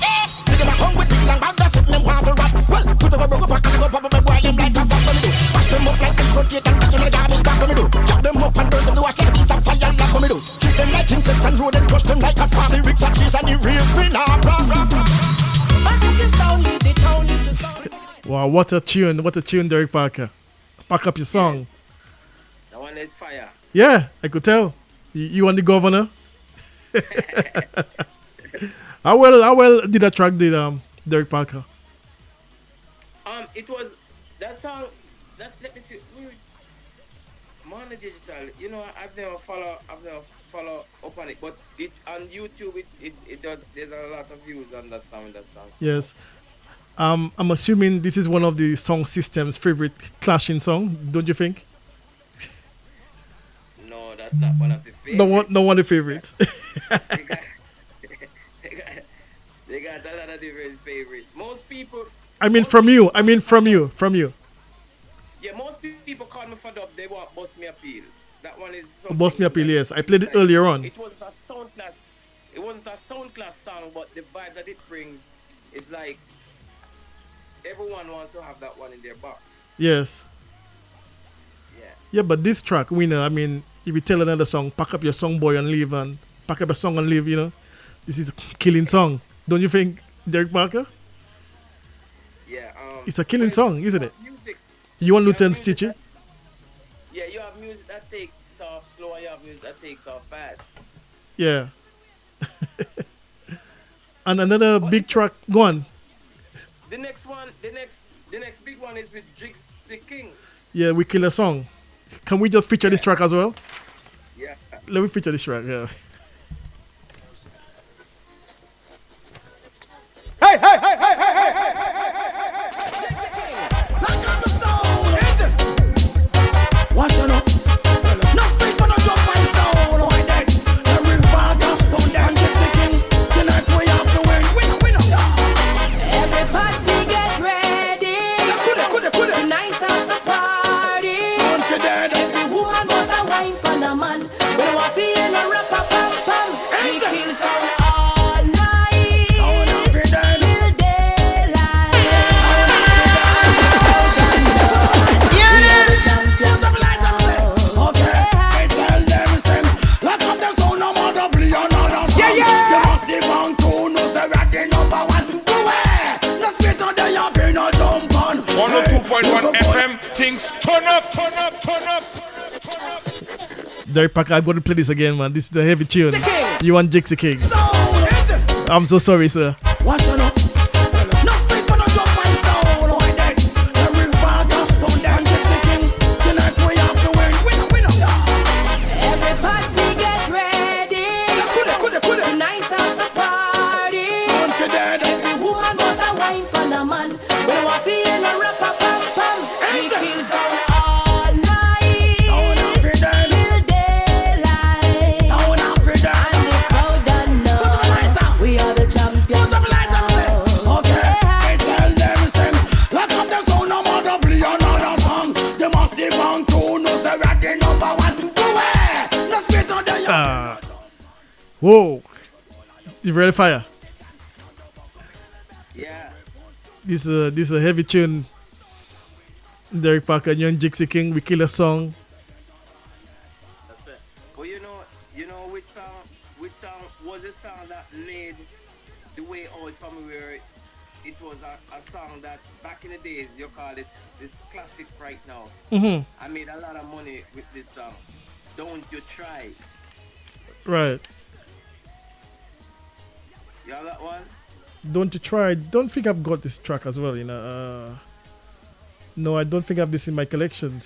[SPEAKER 5] See them a come with big long bag, that's it, them want to rap. Well, put over broke up and go pop up my boy, them like a fuck when me do. Wash them up like infront and dash them in the garbage back when me do. Chop them up and burn them to wash like a piece of fire like when me do. Treat them like insects and road and crush them like a farm. The rigs and cheese and the real spin up, rap.
[SPEAKER 4] Back up your sound, lead the town, little sound.
[SPEAKER 1] Wow, what a tune, Derrick Parker. Pack up your song.
[SPEAKER 3] That one is fire.
[SPEAKER 1] Yeah, I could tell. You and the governor. How well did that track did Derrick Parker?
[SPEAKER 3] It was that song. Let me see. Mono Digital. You know, I've never follow up on it, but it on YouTube it does. There's a lot of views on that song.
[SPEAKER 1] Yes. I'm assuming this is one of the song system's favorite clashing song. Don't you think?
[SPEAKER 3] No, that's not one of the favorites.
[SPEAKER 1] No one of the favorites.
[SPEAKER 3] They got a lot of different favorites. Most people.
[SPEAKER 1] From you.
[SPEAKER 3] Yeah, most people call me for dub. They want Bust Me Appeal. That one is.
[SPEAKER 1] Bust Me Appeal. Yes, I played it earlier on.
[SPEAKER 3] It wasn't a sound class. It wasn't a sound class song, but the vibe that it brings is like everyone wants to have that one in their box.
[SPEAKER 1] Yes.
[SPEAKER 3] Yeah.
[SPEAKER 1] Yeah, but this track, Winner. If you tell another song, pack up your song, boy, and leave, and pack up a song and leave. You know, this is a killing song. Don't you think, Derrick Parker?
[SPEAKER 3] Yeah.
[SPEAKER 1] It's a killing song, isn't it?
[SPEAKER 3] Music.
[SPEAKER 1] You want Lieutenant Stitchy?
[SPEAKER 3] Yeah, you have music that takes off slow, and you have music that takes off fast.
[SPEAKER 1] Yeah. And another big track, go on.
[SPEAKER 3] The next big one is with Jigs the King.
[SPEAKER 1] Yeah, We Kill a Song. Can we just feature this track as well?
[SPEAKER 3] Yeah.
[SPEAKER 1] Let me feature this track, yeah.
[SPEAKER 5] Hey, hey, hey, hey, hey, hey, hey, hey, hey. Like on the sound, is it? Watch out, no space for no jump and sound. Why then? Derrick Parker,
[SPEAKER 6] 101.1 FM. Things turn up, turn up, turn up.
[SPEAKER 1] Derrick Parker, I'm going to play this again, man. This is the heavy tune. You want Jixie King? I'm so sorry, sir.
[SPEAKER 5] Watch out now. No space for no jump and sound. Why then? Derrick Parker, so damn Jixie King. Tonight we have to win. Win.
[SPEAKER 2] Every posse get ready. The nice of the party. Every woman must a wine for the man. We want to be in a rap pam pam. We kill sound all night. Till daylight. And the crowd don't know we are the champions.
[SPEAKER 5] Okay, I tell them same. Lock up the sound, no matter play another song. They must be bound to know say we're the number one. Go away. No space on the
[SPEAKER 1] Whoa. You ready, fire?
[SPEAKER 3] Yeah.
[SPEAKER 1] This is a heavy tune. Derrick Parker and Young Jixie King, we kill a song.
[SPEAKER 3] That's it. Well, you know which song was the song that made the way out from where it was a song that back in the days you call it this classic right now. I made a lot of money with this song. Don't You Try.
[SPEAKER 1] Right.
[SPEAKER 3] You have that one?
[SPEAKER 1] Don't You Try. Don't think I've got this track as well, you know. No, I don't think I have this in my collection.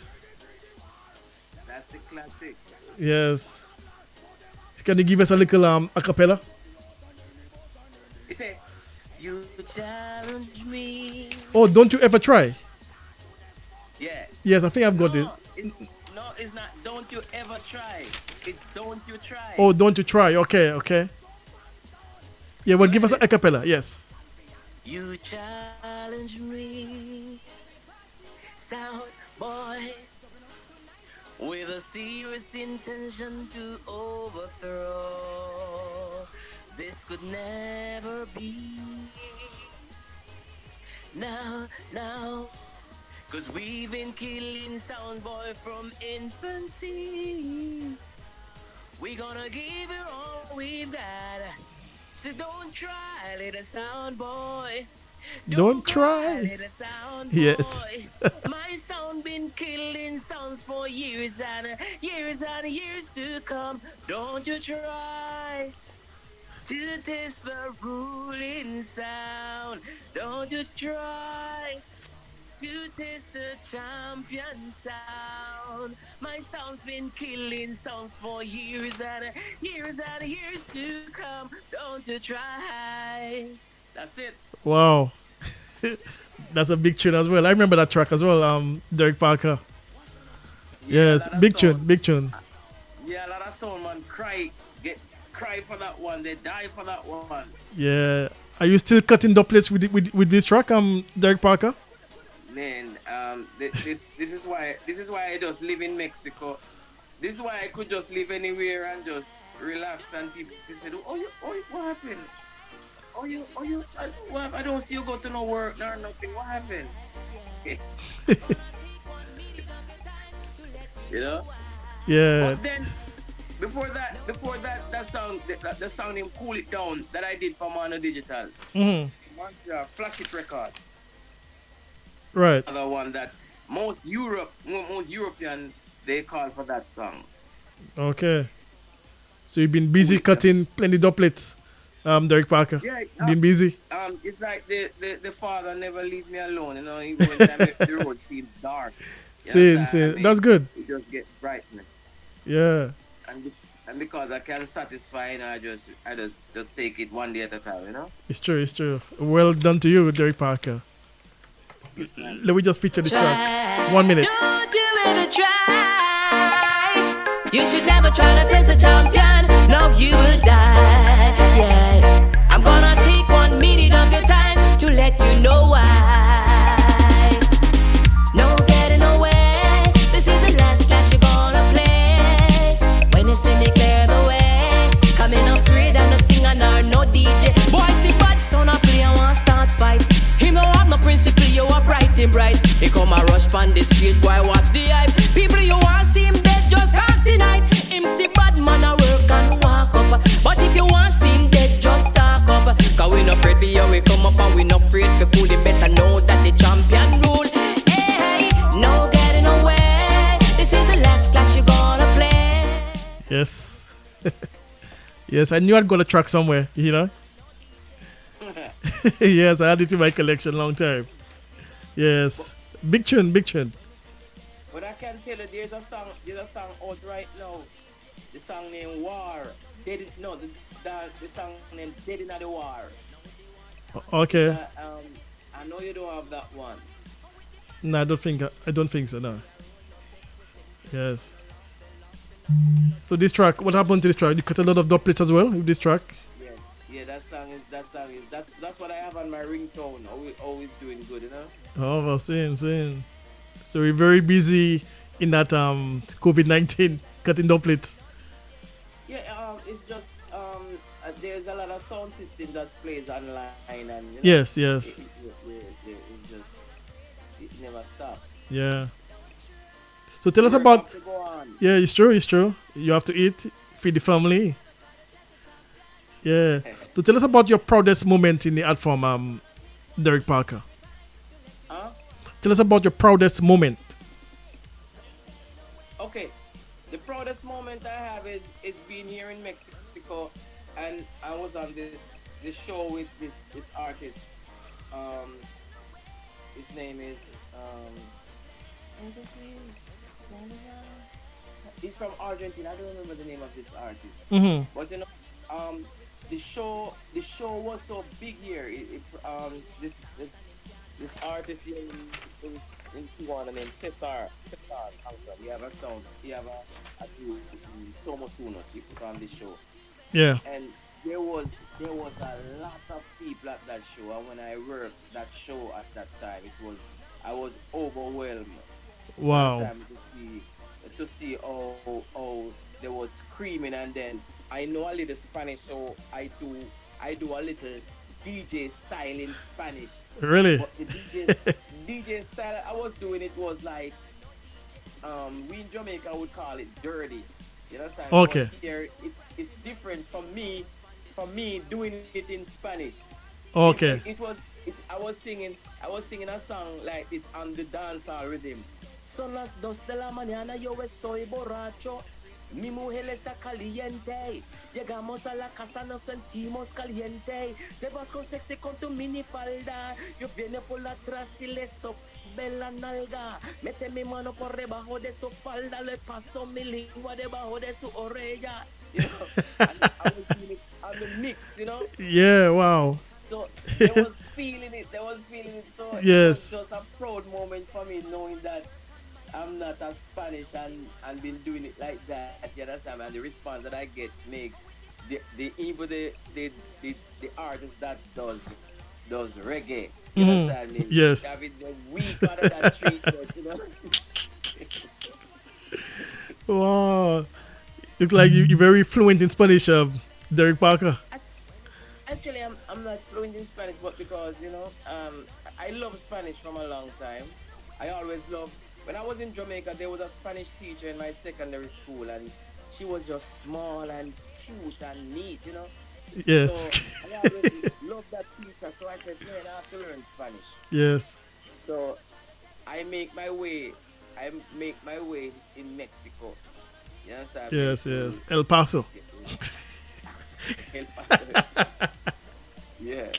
[SPEAKER 3] That's the classic.
[SPEAKER 1] Yes. Can you give us a little a cappella?
[SPEAKER 3] You say, you challenge me.
[SPEAKER 1] Oh, Don't You Ever Try?
[SPEAKER 3] Yeah.
[SPEAKER 1] Yes, I think I've got it.
[SPEAKER 3] No, it's not. Don't you ever try. It's don't you try.
[SPEAKER 1] Oh, Don't You Try. Okay. Yeah, well, give us a cappella. Yes.
[SPEAKER 2] You challenge me, sound boy, with a serious intention to overthrow. This could never be. Now, 'cause we've been killing sound boy from infancy. We gonna give it all we've got. So don't try, little sound boy.
[SPEAKER 1] Don't try.
[SPEAKER 2] Little sound
[SPEAKER 1] Yes.
[SPEAKER 2] boy. My sound been killing sounds for years and years to come. Don't you try to test the ruling sound. Don't you try to test the champion sound. My sound's been killing sounds for years and years to come. Don't you try. That's it.
[SPEAKER 1] Wow. That's a big tune as well. I remember that track as well, Derrick Parker. Yes, big tune.
[SPEAKER 3] Yeah, a lot of sound man cry for that one. They die for that one.
[SPEAKER 1] Yeah. Are you still cutting doublets with this track, Derrick Parker?
[SPEAKER 3] Man, this is why I just live in Mexico. This is why I could just live anywhere and just relax, and people say, what happened? I don't see you go to no work nor nothing. What happened? You know?
[SPEAKER 1] Yeah.
[SPEAKER 3] But then before that song, the song named Cool It Down that I did for Mono Digital. Flash It record.
[SPEAKER 1] Right.
[SPEAKER 3] Another one that most European they call for that song.
[SPEAKER 1] Okay. So you've been busy cutting plenty doublets, Derrick Parker.
[SPEAKER 3] Yeah.
[SPEAKER 1] Been busy.
[SPEAKER 3] It's like the father never leave me alone, you know, even when the road seems dark.
[SPEAKER 1] Same. That's good.
[SPEAKER 3] It just get brightening.
[SPEAKER 1] Yeah.
[SPEAKER 3] And because I can satisfy, you know, I just take it one day at a time, you know.
[SPEAKER 1] It's true. Well done to you, Derrick Parker. Let me just feature the track. 1 minute.
[SPEAKER 2] Don't you ever try. You should never try to test a champion. No, you will die. Yeah. I'm gonna take 1 minute of your time to let you know why. No getting away. This is the last clash you're gonna play. When you see me clear the way, coming up free and no singer nor no DJ. Boy, see bad son a play and want start fight. Him no have no principle, you are bright and bright. He come a rush pan the street, boy watch the hype. People you want see him dead just act tonight. Him see bad man a work
[SPEAKER 1] Yes, I knew I'd got a track somewhere, you know. Yes, I had it in my collection long time. Yes. Big tune, big tune.
[SPEAKER 3] But I can tell you, there's a song out right now. The song named War. Dead, no, the song named Dead in the War.
[SPEAKER 1] Okay.
[SPEAKER 3] I know you don't have that one.
[SPEAKER 1] No, I don't think so, no. Yes. So this track, what happened to this track? You cut a lot of dubplates as well with this track?
[SPEAKER 3] Yeah, yeah, that's what I have on my ringtone. Always doing good, you know.
[SPEAKER 1] Oh, well, seeing. So we're very busy in that COVID-19 cutting dubplates.
[SPEAKER 3] Yeah, it's just there's a lot of sound system that plays online, and you know,
[SPEAKER 1] Yes.
[SPEAKER 3] it's just it never stops.
[SPEAKER 1] Yeah. So tell us about.
[SPEAKER 3] Have to go on.
[SPEAKER 1] Yeah, it's true. You have to eat, feed the family. Yeah. So tell us about your proudest moment in the art form, Derrick Parker.
[SPEAKER 3] Huh?
[SPEAKER 1] Tell us about your proudest moment.
[SPEAKER 3] Okay, the proudest moment I have is being here in Mexico, and I was on this show with this artist. His name is he's from Argentina. I don't remember the name of this artist,
[SPEAKER 1] Mm-hmm.
[SPEAKER 3] but you know, the show was so big here. This artist here in Tijuana named Cesar Alcantara. He have a group, Somos Unos. He put on this show,
[SPEAKER 1] Yeah.
[SPEAKER 3] and there was a lot of people at that show. And when I worked that show at that time, I was overwhelmed.
[SPEAKER 1] Wow.
[SPEAKER 3] To see how they was screaming, and then I know a little Spanish, so I do a little DJ style in Spanish.
[SPEAKER 1] Really?
[SPEAKER 3] But the DJ style I was doing, it was like we in Jamaica would call it dirty. You understand?
[SPEAKER 1] Okay.
[SPEAKER 3] But here it's different from me doing it in Spanish.
[SPEAKER 1] Okay.
[SPEAKER 3] I was singing a song like this on the dancehall rhythm. Son las 2 de la mañana, yo estoy borracho. Mi mujer está caliente. Llegamos a la casa, nos sentimos caliente. Te vas con sexy con tu minifalda. Yo viene por atrás y le sobe la nalga. Mete mi mano por debajo de su falda. Le paso mi lengua debajo de su oreja. You know, I was doing it on the mix, you know.
[SPEAKER 1] Yeah, wow.
[SPEAKER 3] So they was feeling it. So
[SPEAKER 1] Yes.
[SPEAKER 3] it was just a proud moment for me, knowing that I'm not as Spanish and been doing it like that. You understand? And the response that I get makes the artist that does reggae. You understand me?
[SPEAKER 1] Yes.
[SPEAKER 3] Having the weak out of that treatment, you know.
[SPEAKER 1] Wow. Look like you're very fluent in Spanish, Derrick Parker.
[SPEAKER 3] Actually, I'm not fluent in Spanish, but because I love Spanish from a long time. I always loved. When I was in Jamaica, there was a Spanish teacher in my secondary school, and she was just small and cute and neat, you know.
[SPEAKER 1] Yes.
[SPEAKER 3] So I always loved that teacher, so I said, man, I have to learn Spanish.
[SPEAKER 1] Yes.
[SPEAKER 3] So I make my way in Mexico. You understand?
[SPEAKER 1] Yes. El Paso.
[SPEAKER 3] El Paso. Yeah.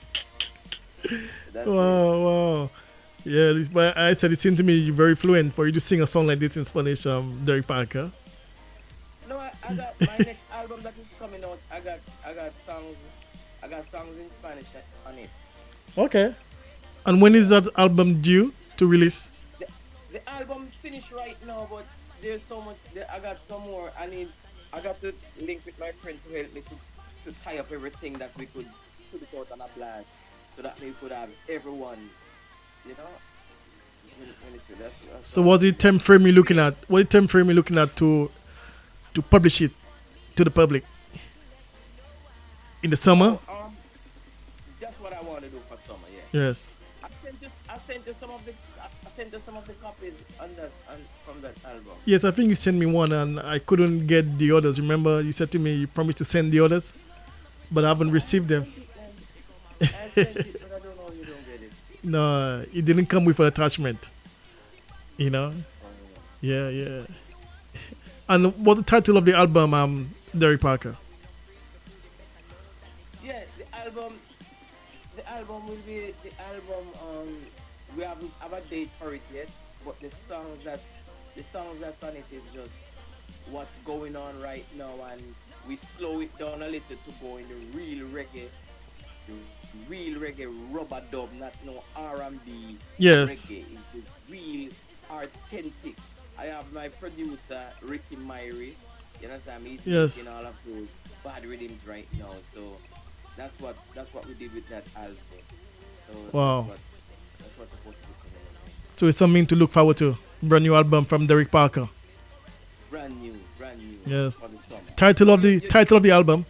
[SPEAKER 3] That's it.
[SPEAKER 1] Wow. Yeah, but I said it seemed to me you're very fluent for you to sing a song like this in Spanish, Derrick Parker.
[SPEAKER 3] No, I got my next album that is coming out. I got songs in Spanish on it.
[SPEAKER 1] Okay. And when is that album due to release?
[SPEAKER 3] The album finished right now, but there's so much. I got some more. I got to link with my friend to help me to tie up everything that we could put it out on a blast, so that we could have everyone. You know,
[SPEAKER 1] so what's the time frame you're looking at? What the time frame you're looking at to publish it to the public? In the summer?
[SPEAKER 3] That's what I want to do for summer. Yeah.
[SPEAKER 1] Yes.
[SPEAKER 3] I sent you some of the copies from that album.
[SPEAKER 1] Yes, I think you sent me one and I couldn't get the others. Remember, you said to me you promised to send the others, but I haven't received them.
[SPEAKER 3] I sent it, but I don't know you don't get it.
[SPEAKER 1] No, it didn't come with an attachment. You know? Yeah. And what's the title of the album, Derrick Parker?
[SPEAKER 3] album will be the album. We haven't have a date for it yet, but the songs that's on it is just what's going on right now, and we slow it down a little to go in the real reggae rubber dub, not no R&B.
[SPEAKER 1] Yes.
[SPEAKER 3] Reggae. It's the real authentic. I have my producer Ricky Myrie. You understand me? He's
[SPEAKER 1] Yes.
[SPEAKER 3] making all of those bad rhythms right now. So that's what we did with that album. So
[SPEAKER 1] Wow.
[SPEAKER 3] that's what's supposed to be coming out.
[SPEAKER 1] So it's something to look forward to. Brand new album from Derrick Parker.
[SPEAKER 3] Brand new.
[SPEAKER 1] Yes.
[SPEAKER 3] For the summer.
[SPEAKER 1] Title of the album.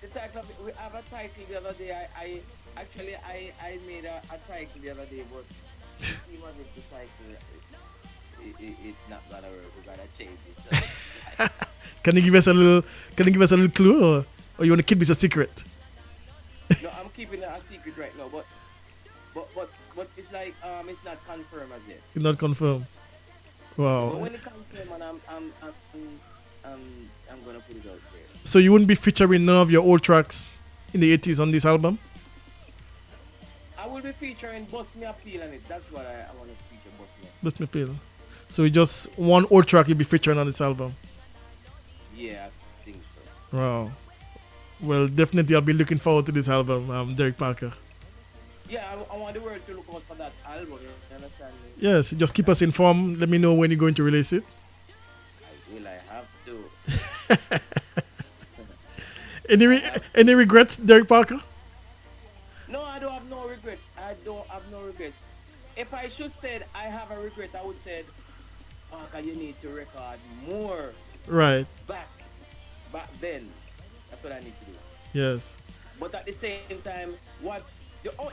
[SPEAKER 3] The title of it, we have a title the other day. I actually made a title the other day, but it seems as if the title it's not gonna work. We gotta change it. So,
[SPEAKER 1] Can you give us a little clue, or you want to keep this a secret?
[SPEAKER 3] no, I'm keeping it a secret right now, but it's like it's not confirmed as yet.
[SPEAKER 1] It's not confirmed. Wow.
[SPEAKER 3] But when it confirmed, and I'm gonna put it out there.
[SPEAKER 1] So you wouldn't be featuring none of your old tracks in the 80s on this album?
[SPEAKER 3] I will be featuring Bust Me Appeal on it. That's what I want to feature, Bust Me.
[SPEAKER 1] Let me play. So it's just one old track you'll be featuring on this album.
[SPEAKER 3] Yeah, I think so.
[SPEAKER 1] Wow. Well, definitely I'll be looking forward to this album, Derrick Parker.
[SPEAKER 3] Yeah, I want the world to look out for that album. You understand me?
[SPEAKER 1] Yes, just keep us informed. Let me know when you're going to release it.
[SPEAKER 3] I have to.
[SPEAKER 1] Any regrets, Derrick Parker?
[SPEAKER 3] No, I don't have no regrets. If I should say I have a regret, I would say, Parker, you need to record more
[SPEAKER 1] Right.
[SPEAKER 3] back then. That's what I need to do.
[SPEAKER 1] Yes.
[SPEAKER 3] But at the same time,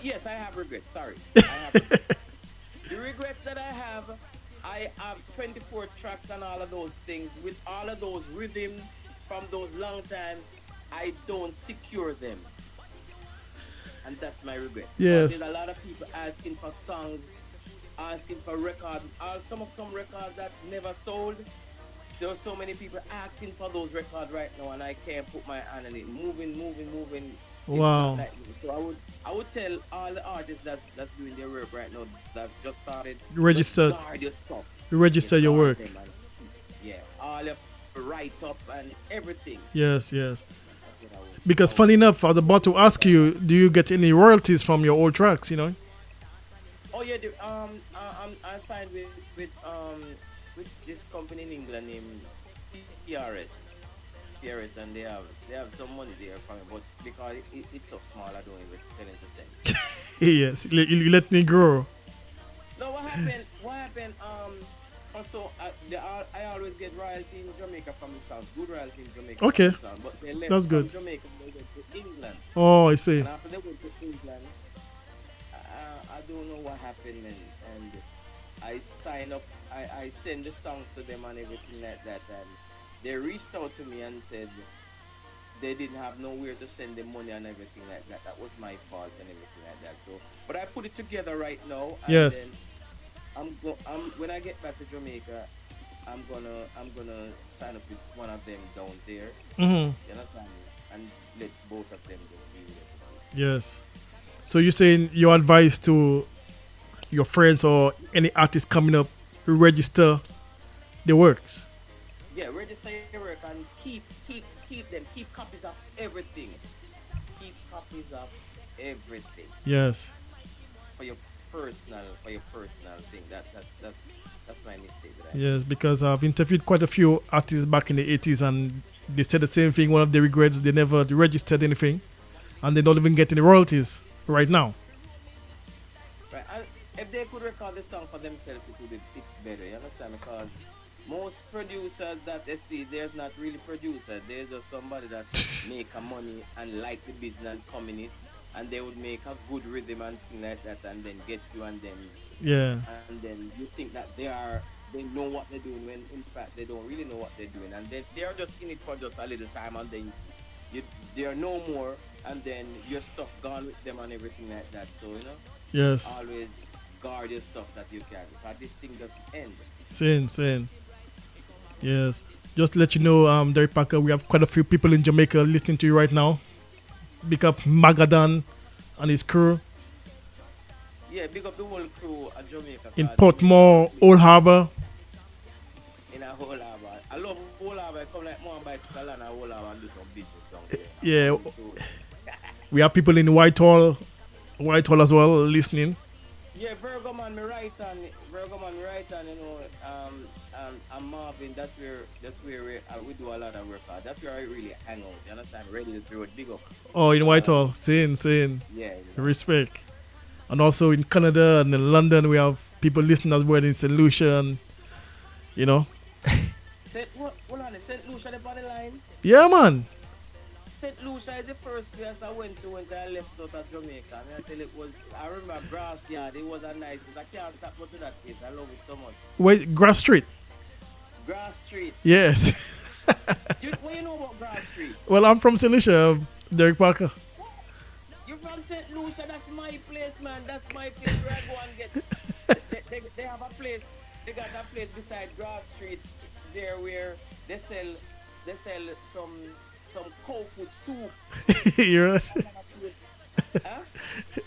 [SPEAKER 3] yes, I have regrets. Sorry. I have regrets. The regrets that I have 24 tracks and all of those things with all of those rhythms from those long times. I don't secure them. And that's my regret.
[SPEAKER 1] Yes.
[SPEAKER 3] There's a lot of people asking for songs, asking for records. Some records that never sold. There are so many people asking for those records right now, and I can't put my hand on it. Moving. It's
[SPEAKER 1] Wow.
[SPEAKER 3] not like me. So I would tell all the artists that's doing their work right now that just started.
[SPEAKER 1] Registered.
[SPEAKER 3] Just guard your stuff.
[SPEAKER 1] Register your
[SPEAKER 3] Guard
[SPEAKER 1] work.
[SPEAKER 3] them yeah, all your write up and everything.
[SPEAKER 1] Yes.
[SPEAKER 3] That's what I would-
[SPEAKER 1] Because funny enough, I was about to ask you, do you get any royalties from your old tracks, you know?
[SPEAKER 3] Oh yeah, I signed with this company in England named PRS, and they have some money there from it, but because it's so small, I don't even tell them to send.
[SPEAKER 1] Yes, you let me grow.
[SPEAKER 3] No, what happened? Also, I always get royalty in Jamaica from the sound, good royalty in Jamaica.
[SPEAKER 1] Okay.
[SPEAKER 3] From the sound, but they left
[SPEAKER 1] That's
[SPEAKER 3] from
[SPEAKER 1] good.
[SPEAKER 3] Jamaica, they went to England,
[SPEAKER 1] Oh, I see.
[SPEAKER 3] and after they went to England, I don't know what happened, and I sign up. I send the songs to them and everything like that, and they reached out to me and said they didn't have nowhere to send the money and everything like that. That was my fault and everything like that. So, but I put it together right now. And
[SPEAKER 1] Yes.
[SPEAKER 3] Then when I get back to Jamaica, I'm gonna sign up with one of them down there.
[SPEAKER 1] Mm-hmm.
[SPEAKER 3] You understand me? And let both of them just be with it.
[SPEAKER 1] Yes. So you're saying your advice to your friends or any artist coming up, register the works?
[SPEAKER 3] Yeah, register your work and keep copies of everything. Keep copies of everything
[SPEAKER 1] Yes.
[SPEAKER 3] for your personal thing. That's my mistake.
[SPEAKER 1] Yes, because I've interviewed quite a few artists back in the 80s, and they said the same thing. One of the regrets, they never registered anything, and they don't even get any royalties right now.
[SPEAKER 3] Right, and if they could record the song for themselves, it's better. You understand? Because most producers that they see, they're not really producers. They're just somebody that make a money and like the business and come in it, and they would make a good rhythm and thing like that, and then get you, and then you think that they know what they're doing, when in fact they don't really know what they're doing, and they are just in it for just a little time, and then they are no more, and then your stuff gone with them and everything like that. So
[SPEAKER 1] Yes.
[SPEAKER 3] always guard your stuff that you can, because this thing doesn't end.
[SPEAKER 1] Same. Yes. Just to let you know, Derrick Parker, we have quite a few people in Jamaica listening to you right now. big up Magadan and his crew
[SPEAKER 3] Yeah, big up the whole crew at Jamaica.
[SPEAKER 1] in Portmore, Old Harbor.
[SPEAKER 3] In a whole harbor. I love whole harbor. I come like more by Salon and whole harbor and do some business down there.
[SPEAKER 1] Yeah, we have people in Whitehall as well listening.
[SPEAKER 3] Yeah, Virgo man, me right on, you know, and Marvin, that's where we do a lot of work. That's where I really hang out. You understand? Ready to throw it big up.
[SPEAKER 1] Oh, in Whitehall, saying.
[SPEAKER 3] Yeah.
[SPEAKER 1] Respect. And also in Canada and in London, we have people listening as well in St. Lucia, and you know.
[SPEAKER 3] Hold on, St. Lucia on the line.
[SPEAKER 1] Yeah, man.
[SPEAKER 3] St. Lucia is the first place I went to when I left out of Jamaica. I tell it was, I remember Grass Yard. It was a nice place. I can't stop going to that place. I love it so much.
[SPEAKER 1] Wait, Grass Street.
[SPEAKER 3] Grass Street.
[SPEAKER 1] Yes.
[SPEAKER 3] What you know about Grass Street?
[SPEAKER 1] Well, I'm from St. Lucia, Derrick Parker.
[SPEAKER 3] You're from St. Lucia. That's my place, man. That's my place where I go and get. They have a place. They got that place beside Grass Street there where they sell some cow food soup.
[SPEAKER 1] You're right.
[SPEAKER 3] Huh?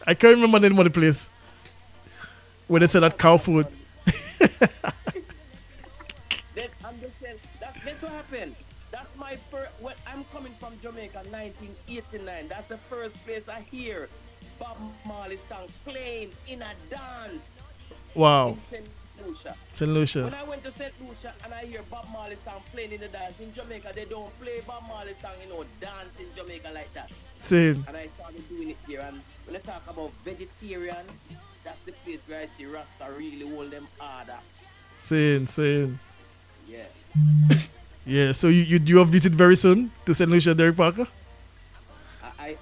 [SPEAKER 1] I can't remember the name of the place where they sell that cow food.
[SPEAKER 3] That's what happened. That's my first. When I'm coming from Jamaica, 1989. That's the first place I hear Bob Marley song playing in a dance.
[SPEAKER 1] Wow.
[SPEAKER 3] In St. Lucia.
[SPEAKER 1] St. Lucia.
[SPEAKER 3] When I went to St. Lucia and I hear Bob Marley song playing in the dance in Jamaica, they don't play Bob Marley song, dance in Jamaica like that.
[SPEAKER 1] Same.
[SPEAKER 3] And I started doing it here. And when I talk about vegetarian, that's the place where I see Rasta really hold them harder.
[SPEAKER 1] Same.
[SPEAKER 3] Yeah.
[SPEAKER 1] Yeah, so you do a visit very soon to St. Lucia, Derrick Parker?
[SPEAKER 3] I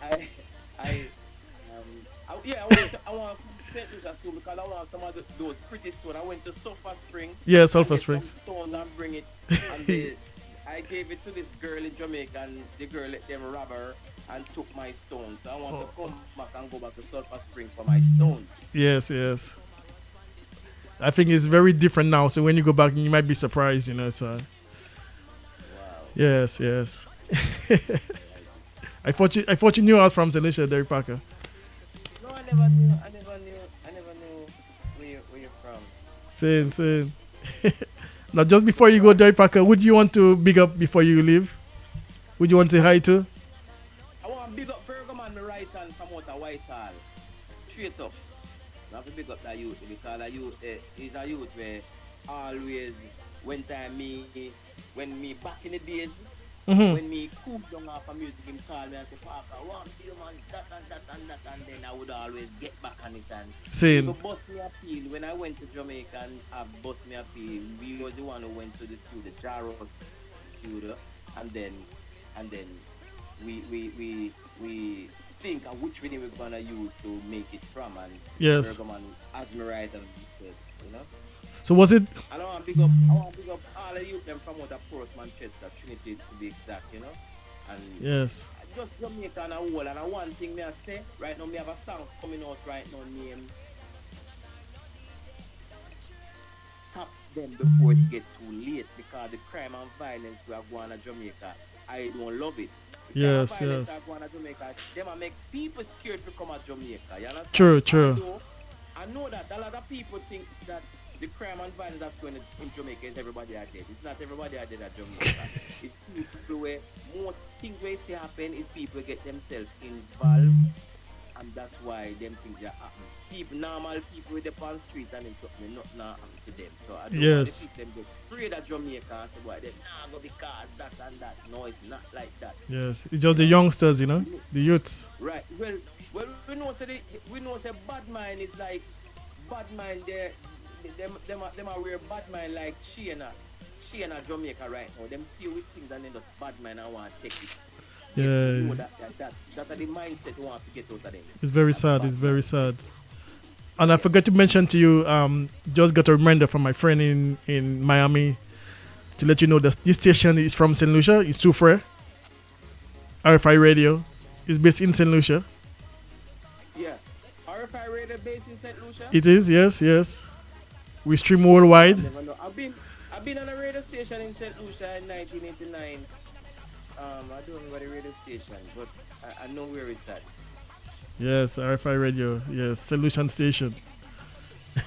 [SPEAKER 3] want St. Lucia soon because I want some of those pretty stones. I went to Sulphur Spring.
[SPEAKER 1] Yeah, Sulphur Spring.
[SPEAKER 3] Some stones and bring it. And I gave it to this girl in Jamaica, and the girl let them rob her and took my stones. So I want to come back and go back to Sulphur Spring for my stones.
[SPEAKER 1] Yes. I think it's very different now. So when you go back, you might be surprised, So.
[SPEAKER 3] Wow.
[SPEAKER 1] Yes. I thought you knew I was from St. Lucia, Derrick Parker.
[SPEAKER 3] No, I never knew where you're from.
[SPEAKER 1] Same. Now, just before you go, Derrick Parker, would you want to big up before you leave? Would you want to say hi to?
[SPEAKER 3] I want to big up Virgo man, my right hand from out of Whitehall. Straight up. I have to big up that youth because that youth is a youth where always when me back in the days, when me cool down off of music, him call me and say, Parker, one you man, that, and then I would always get back on it and
[SPEAKER 1] Same.
[SPEAKER 3] bust me appeal. When I went to Jamaica and bust me appeal, we was the one who went to the studio, Jarro's studio, and then we think of which video we're gonna use to make it from, and
[SPEAKER 1] Yes.
[SPEAKER 3] Bergman as me right and
[SPEAKER 1] So was it?
[SPEAKER 3] I want to big up all the youth them from out of Forest, Manchester, Trinity to be exact, and
[SPEAKER 1] Yes.
[SPEAKER 3] just Jamaica and a whole. And one thing me I say right now, me have a song coming out right now named Stop Them Before It Get Too Late, because the crime and violence we are going to Jamaica, I don't love it.
[SPEAKER 1] Yes.
[SPEAKER 3] Jamaica, they might make people scared to come to Jamaica. You understand?
[SPEAKER 1] True.
[SPEAKER 3] I know that a lot of people think that the crime and violence that's going in Jamaica is everybody are dead. It's not everybody are dead at Jamaica. It's people where most things where it happen is people get themselves involved, and that's why them things are happening. Normal people with the on street and then something not happen to them. So I don't want to them get afraid of Jamaica and say, boy, they're go because that and that. No, it's not like that.
[SPEAKER 1] Yes. It's just the youngsters, the youths.
[SPEAKER 3] Right. Well, we know say bad mind is like bad mind there. Them are wear bad mind like China Jamaica right now. Them see with things and then the bad mind and want to take it.
[SPEAKER 1] Yeah.
[SPEAKER 3] You know that are the mindset you want to get out of them.
[SPEAKER 1] It's very sad. It's very sad. And I forgot to mention to you, just got a reminder from my friend in Miami to let you know that this station is from St. Lucia. It's too fair. RFI Radio is based in St. Lucia.
[SPEAKER 3] Yeah. RFI Radio based in St. Lucia?
[SPEAKER 1] It is, yes. We stream worldwide.
[SPEAKER 3] I never know. I've been on a radio station in St. Lucia in 1989. I don't know about the radio station, but I know where it's at.
[SPEAKER 1] Yes, RFI Radio. Yes, Solution Station.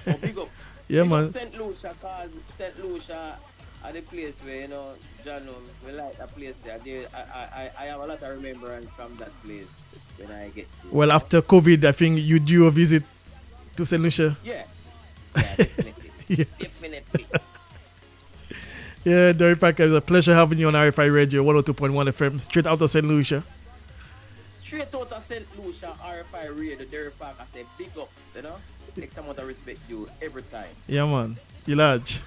[SPEAKER 3] Oh, big up.
[SPEAKER 1] Yeah,
[SPEAKER 3] Big up
[SPEAKER 1] man.
[SPEAKER 3] St. Lucia, cause St. Lucia are the place where, John, we like that place there. I have a lot of remembrance from that place when I get to.
[SPEAKER 1] Well, after COVID, I think you do a visit to St. Lucia.
[SPEAKER 3] Yeah. Yeah, definitely.
[SPEAKER 1] Yes.
[SPEAKER 3] Definitely.
[SPEAKER 1] Yeah, Derrick Parker, it's a pleasure having you on RFI Radio 102.1 FM, straight out of St. Lucia.
[SPEAKER 3] Straight out of St. Lucia, RFI Radio, Derrick Parker say big up, Take some of the respect you every time.
[SPEAKER 1] Yeah, man. You large.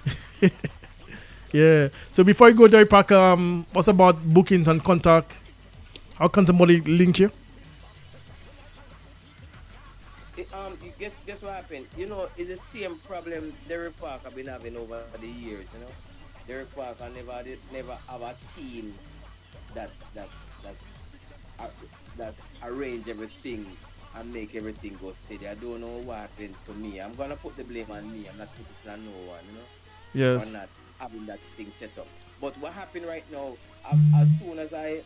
[SPEAKER 1] Yeah. So before you go, Derrick Parker, what's about bookings and contact? How can somebody link you?
[SPEAKER 3] Guess what happened? It's the same problem Derrick Parker been having over the years, Derrick Parker never have a team that's arrange everything and make everything go steady. I don't know what happened to me. I'm gonna put the blame on me. I'm not putting it on no one,
[SPEAKER 1] Yes.
[SPEAKER 3] For not having that thing set up. But what happened right now? As soon as I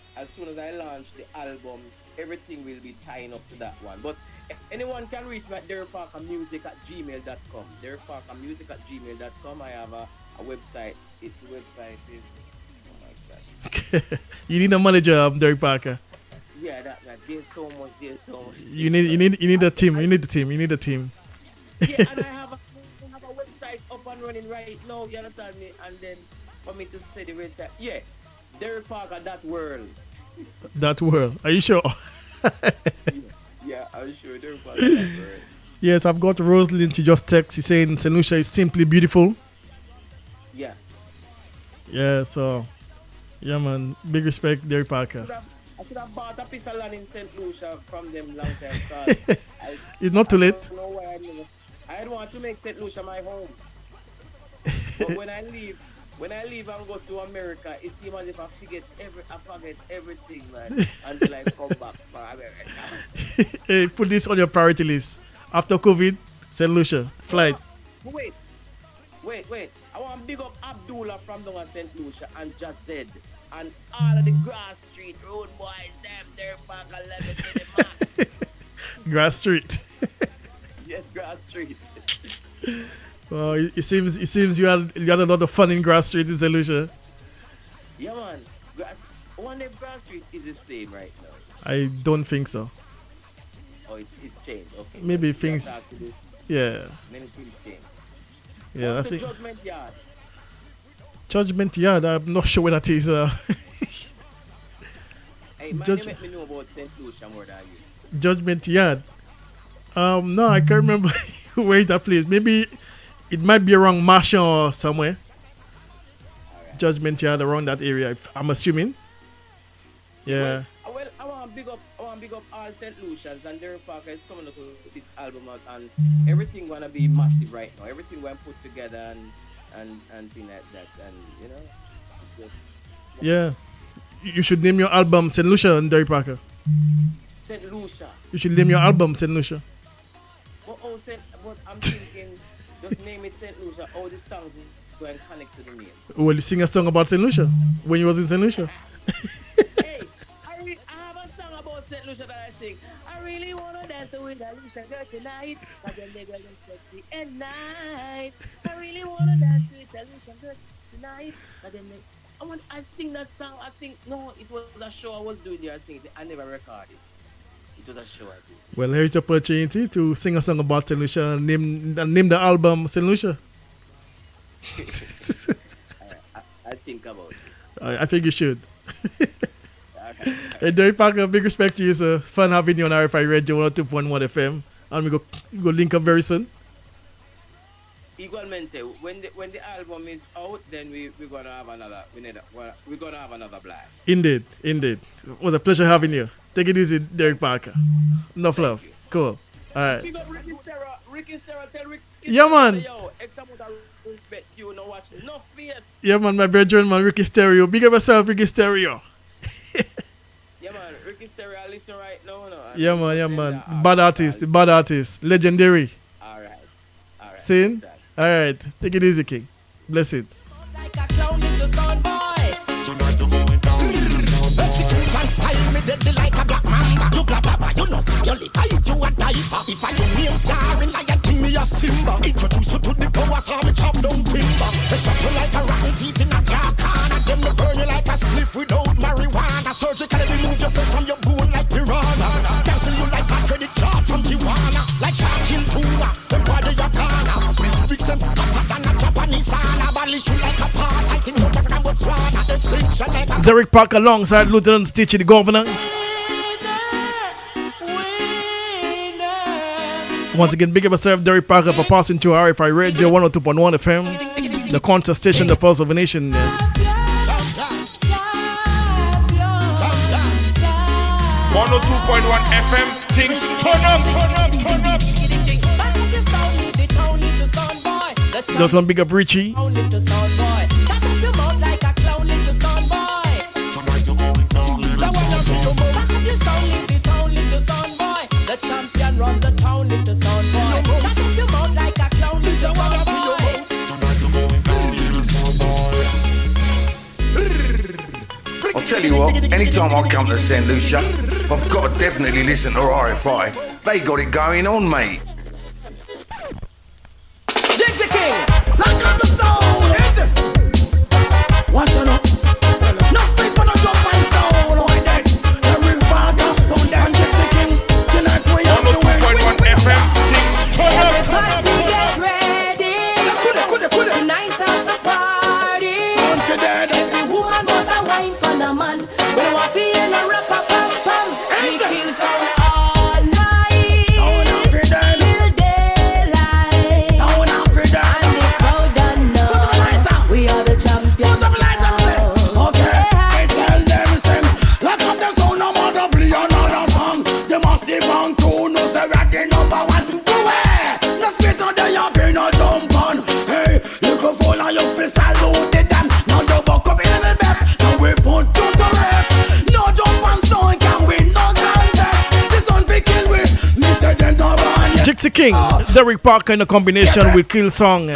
[SPEAKER 3] launch the album, everything will be tying up to that one. But anyone can reach me at DERRICKPARKERmusic@gmail.com. DERRICKPARKERmusic@gmail.com. I have a website. The website is, oh my gosh.
[SPEAKER 1] You need a manager, Derrick Parker.
[SPEAKER 3] Yeah, that there's so much.
[SPEAKER 1] You need a team. You need a team.
[SPEAKER 3] Yeah, and I have a website up and running right now. You understand me? And then for me to say the website, yeah, DERRICKPARKER.world.
[SPEAKER 1] That world. Are you sure?
[SPEAKER 3] Yeah, I'm sure DERRICKPARKER.world.
[SPEAKER 1] Yes, I've got Rosalind. She just texts. She's saying St. Lucia is simply beautiful.
[SPEAKER 3] Yeah.
[SPEAKER 1] Yeah, so, yeah, man. Big respect, Derrick Parker.
[SPEAKER 3] I should have bought a piece of land in St. Lucia from them long time.
[SPEAKER 1] It's not too late.
[SPEAKER 3] I don't know why I want to make St. Lucia my home. But when I leave and go to America, it seems as if I forget everything, man, until I come back from America.
[SPEAKER 1] Hey, put this on your priority list. After COVID, St. Lucia, flight.
[SPEAKER 3] Wait. I want to big up Abdullah from down at St. Lucia and Jazed and all of the Grass Street road boys, them, Derrick Parker, let me to the max.
[SPEAKER 1] Grass Street.
[SPEAKER 3] Yes, Grass Street.
[SPEAKER 1] Well, it seems you had a lot of fun in Grass Street in St. Lucia.
[SPEAKER 3] Yeah, man. One day Grass Street is the same right now.
[SPEAKER 1] I don't think so.
[SPEAKER 3] Oh, it's changed. Okay.
[SPEAKER 1] Maybe things. Yeah.
[SPEAKER 3] Many things changed.
[SPEAKER 1] Yeah,
[SPEAKER 3] What's
[SPEAKER 1] I
[SPEAKER 3] the
[SPEAKER 1] think.
[SPEAKER 3] Judgment Yard?
[SPEAKER 1] Judgment Yard. I'm not sure where that is.
[SPEAKER 3] Hey, man, you make me know about St. Lucia more than you.
[SPEAKER 1] Judgment Yard. No, I can't remember where is that place. Maybe it might be around Marshall or somewhere.
[SPEAKER 3] Right.
[SPEAKER 1] Judgment Yard around that area. I'm assuming. Yeah.
[SPEAKER 3] Well, I want to big up all St. Lucians, and Derrick Parker is coming up with this album out, and everything gonna be massive right now. Everything gonna put together and thing like that, and just
[SPEAKER 1] Yeah. You should name your album St. Lucia and Derrick Parker.
[SPEAKER 3] St. Lucia.
[SPEAKER 1] You should name your album St. Lucia.
[SPEAKER 3] But I'm thinking, just name it St. Lucia. All the songs go and connect to the name.
[SPEAKER 1] Well, you sing a song about St. Lucia when you was in St. Lucia.
[SPEAKER 3] Hey, I have a song about St. Lucia that I sing. I really wanna dance with a Lucia girl tonight, cause then the girl is sexy and nice. I really wanna dance with a Lucia girl tonight, but then I sing that song. I think it was a show I was doing there. I sing it. I never recorded. It was a show I did.
[SPEAKER 1] Well, here's your opportunity to sing a song about St. Lucia and name the album St. Lucia.
[SPEAKER 3] I think about it.
[SPEAKER 1] I think you should. Hey, Derrick Parker, big respect to you, sir. Fun having you on RFI Radio 102.1 FM. And we go link up very soon.
[SPEAKER 3] Igualmente, when the album is out, then we're gonna have another blast.
[SPEAKER 1] Indeed. It was a pleasure having you. Take it easy, Derrick Parker. Enough love. Cool. All right.
[SPEAKER 3] Big up Ricky Stera, tell Ricky
[SPEAKER 1] Yeah, man.
[SPEAKER 3] Yo, X amount of respect, you know, watch no face.
[SPEAKER 1] Yeah, man, my brethren, man, Ricky Stereo. Big up yourself, Ricky Stereo.
[SPEAKER 3] Yeah, man, Ricky Stera, listen right now, no.
[SPEAKER 1] Yeah, man. Bad artist. Legendary.
[SPEAKER 3] All right.
[SPEAKER 1] Sing? All right. Take it easy, King. Blessings.
[SPEAKER 2] Like a clown into sound boy.
[SPEAKER 5] Tonight you're going down in the sound boy. style me deadly like a black mamba. You blah blah blah, you know your lip I eat you a diaper. If I your name starring Lion King, me a Simba. Introduce you to the power, so me chop down timber. Extract you like a rotten teeth in a jar can, and then me burn you like a spliff without marijuana. Surgically remove your flesh from your bone like piranha. Cancel you like a credit card from Tijuana. Like shark kill tuna, them body your corner. Big them hotter than a Japanese sauna. Balish you like a part, I think you're African Botswana. Extinction like a
[SPEAKER 1] Derrick Parker alongside Lieutenant Stitchie, the governor. Once again, big up yourself, Derrick Parker, for passing through RFI Radio 102.1 FM, the contest station, the pulse of the nation.
[SPEAKER 6] 102.1 FM, things turn up, turn up, turn up.
[SPEAKER 1] Just one big up Richie.
[SPEAKER 7] I'll tell you what, anytime I come to St. Lucia, I've got to definitely listen to RFI. They got it going on, mate.
[SPEAKER 5] Dixie King, like on the soul, is it? Watch it up. No space for no jump and soul. Why then? Derrick Parker, sound and Dixie King. Tonight we have to win.
[SPEAKER 6] 102.1 FM, things turn up.
[SPEAKER 2] Everybody get ready. Tonight's at the party. Every woman was a wine pan a man. We want to in a rap pam pam. We kill sound all night. Till daylight. And the crowd don't know we are the champions.
[SPEAKER 5] Okay, I tell them same. Like up the sound, no matter play another song. They must see one, two, no say we're the number one. Go away, no space no day you feel no jump on. Hey, look a fool and your fist salute the damn. Now you buck up in the best. Now we put to the rest. No jump and sound can win no contest. This one we kill with me say them no run.
[SPEAKER 1] Dixie King, Derrick Parker in a combination with Kill Song.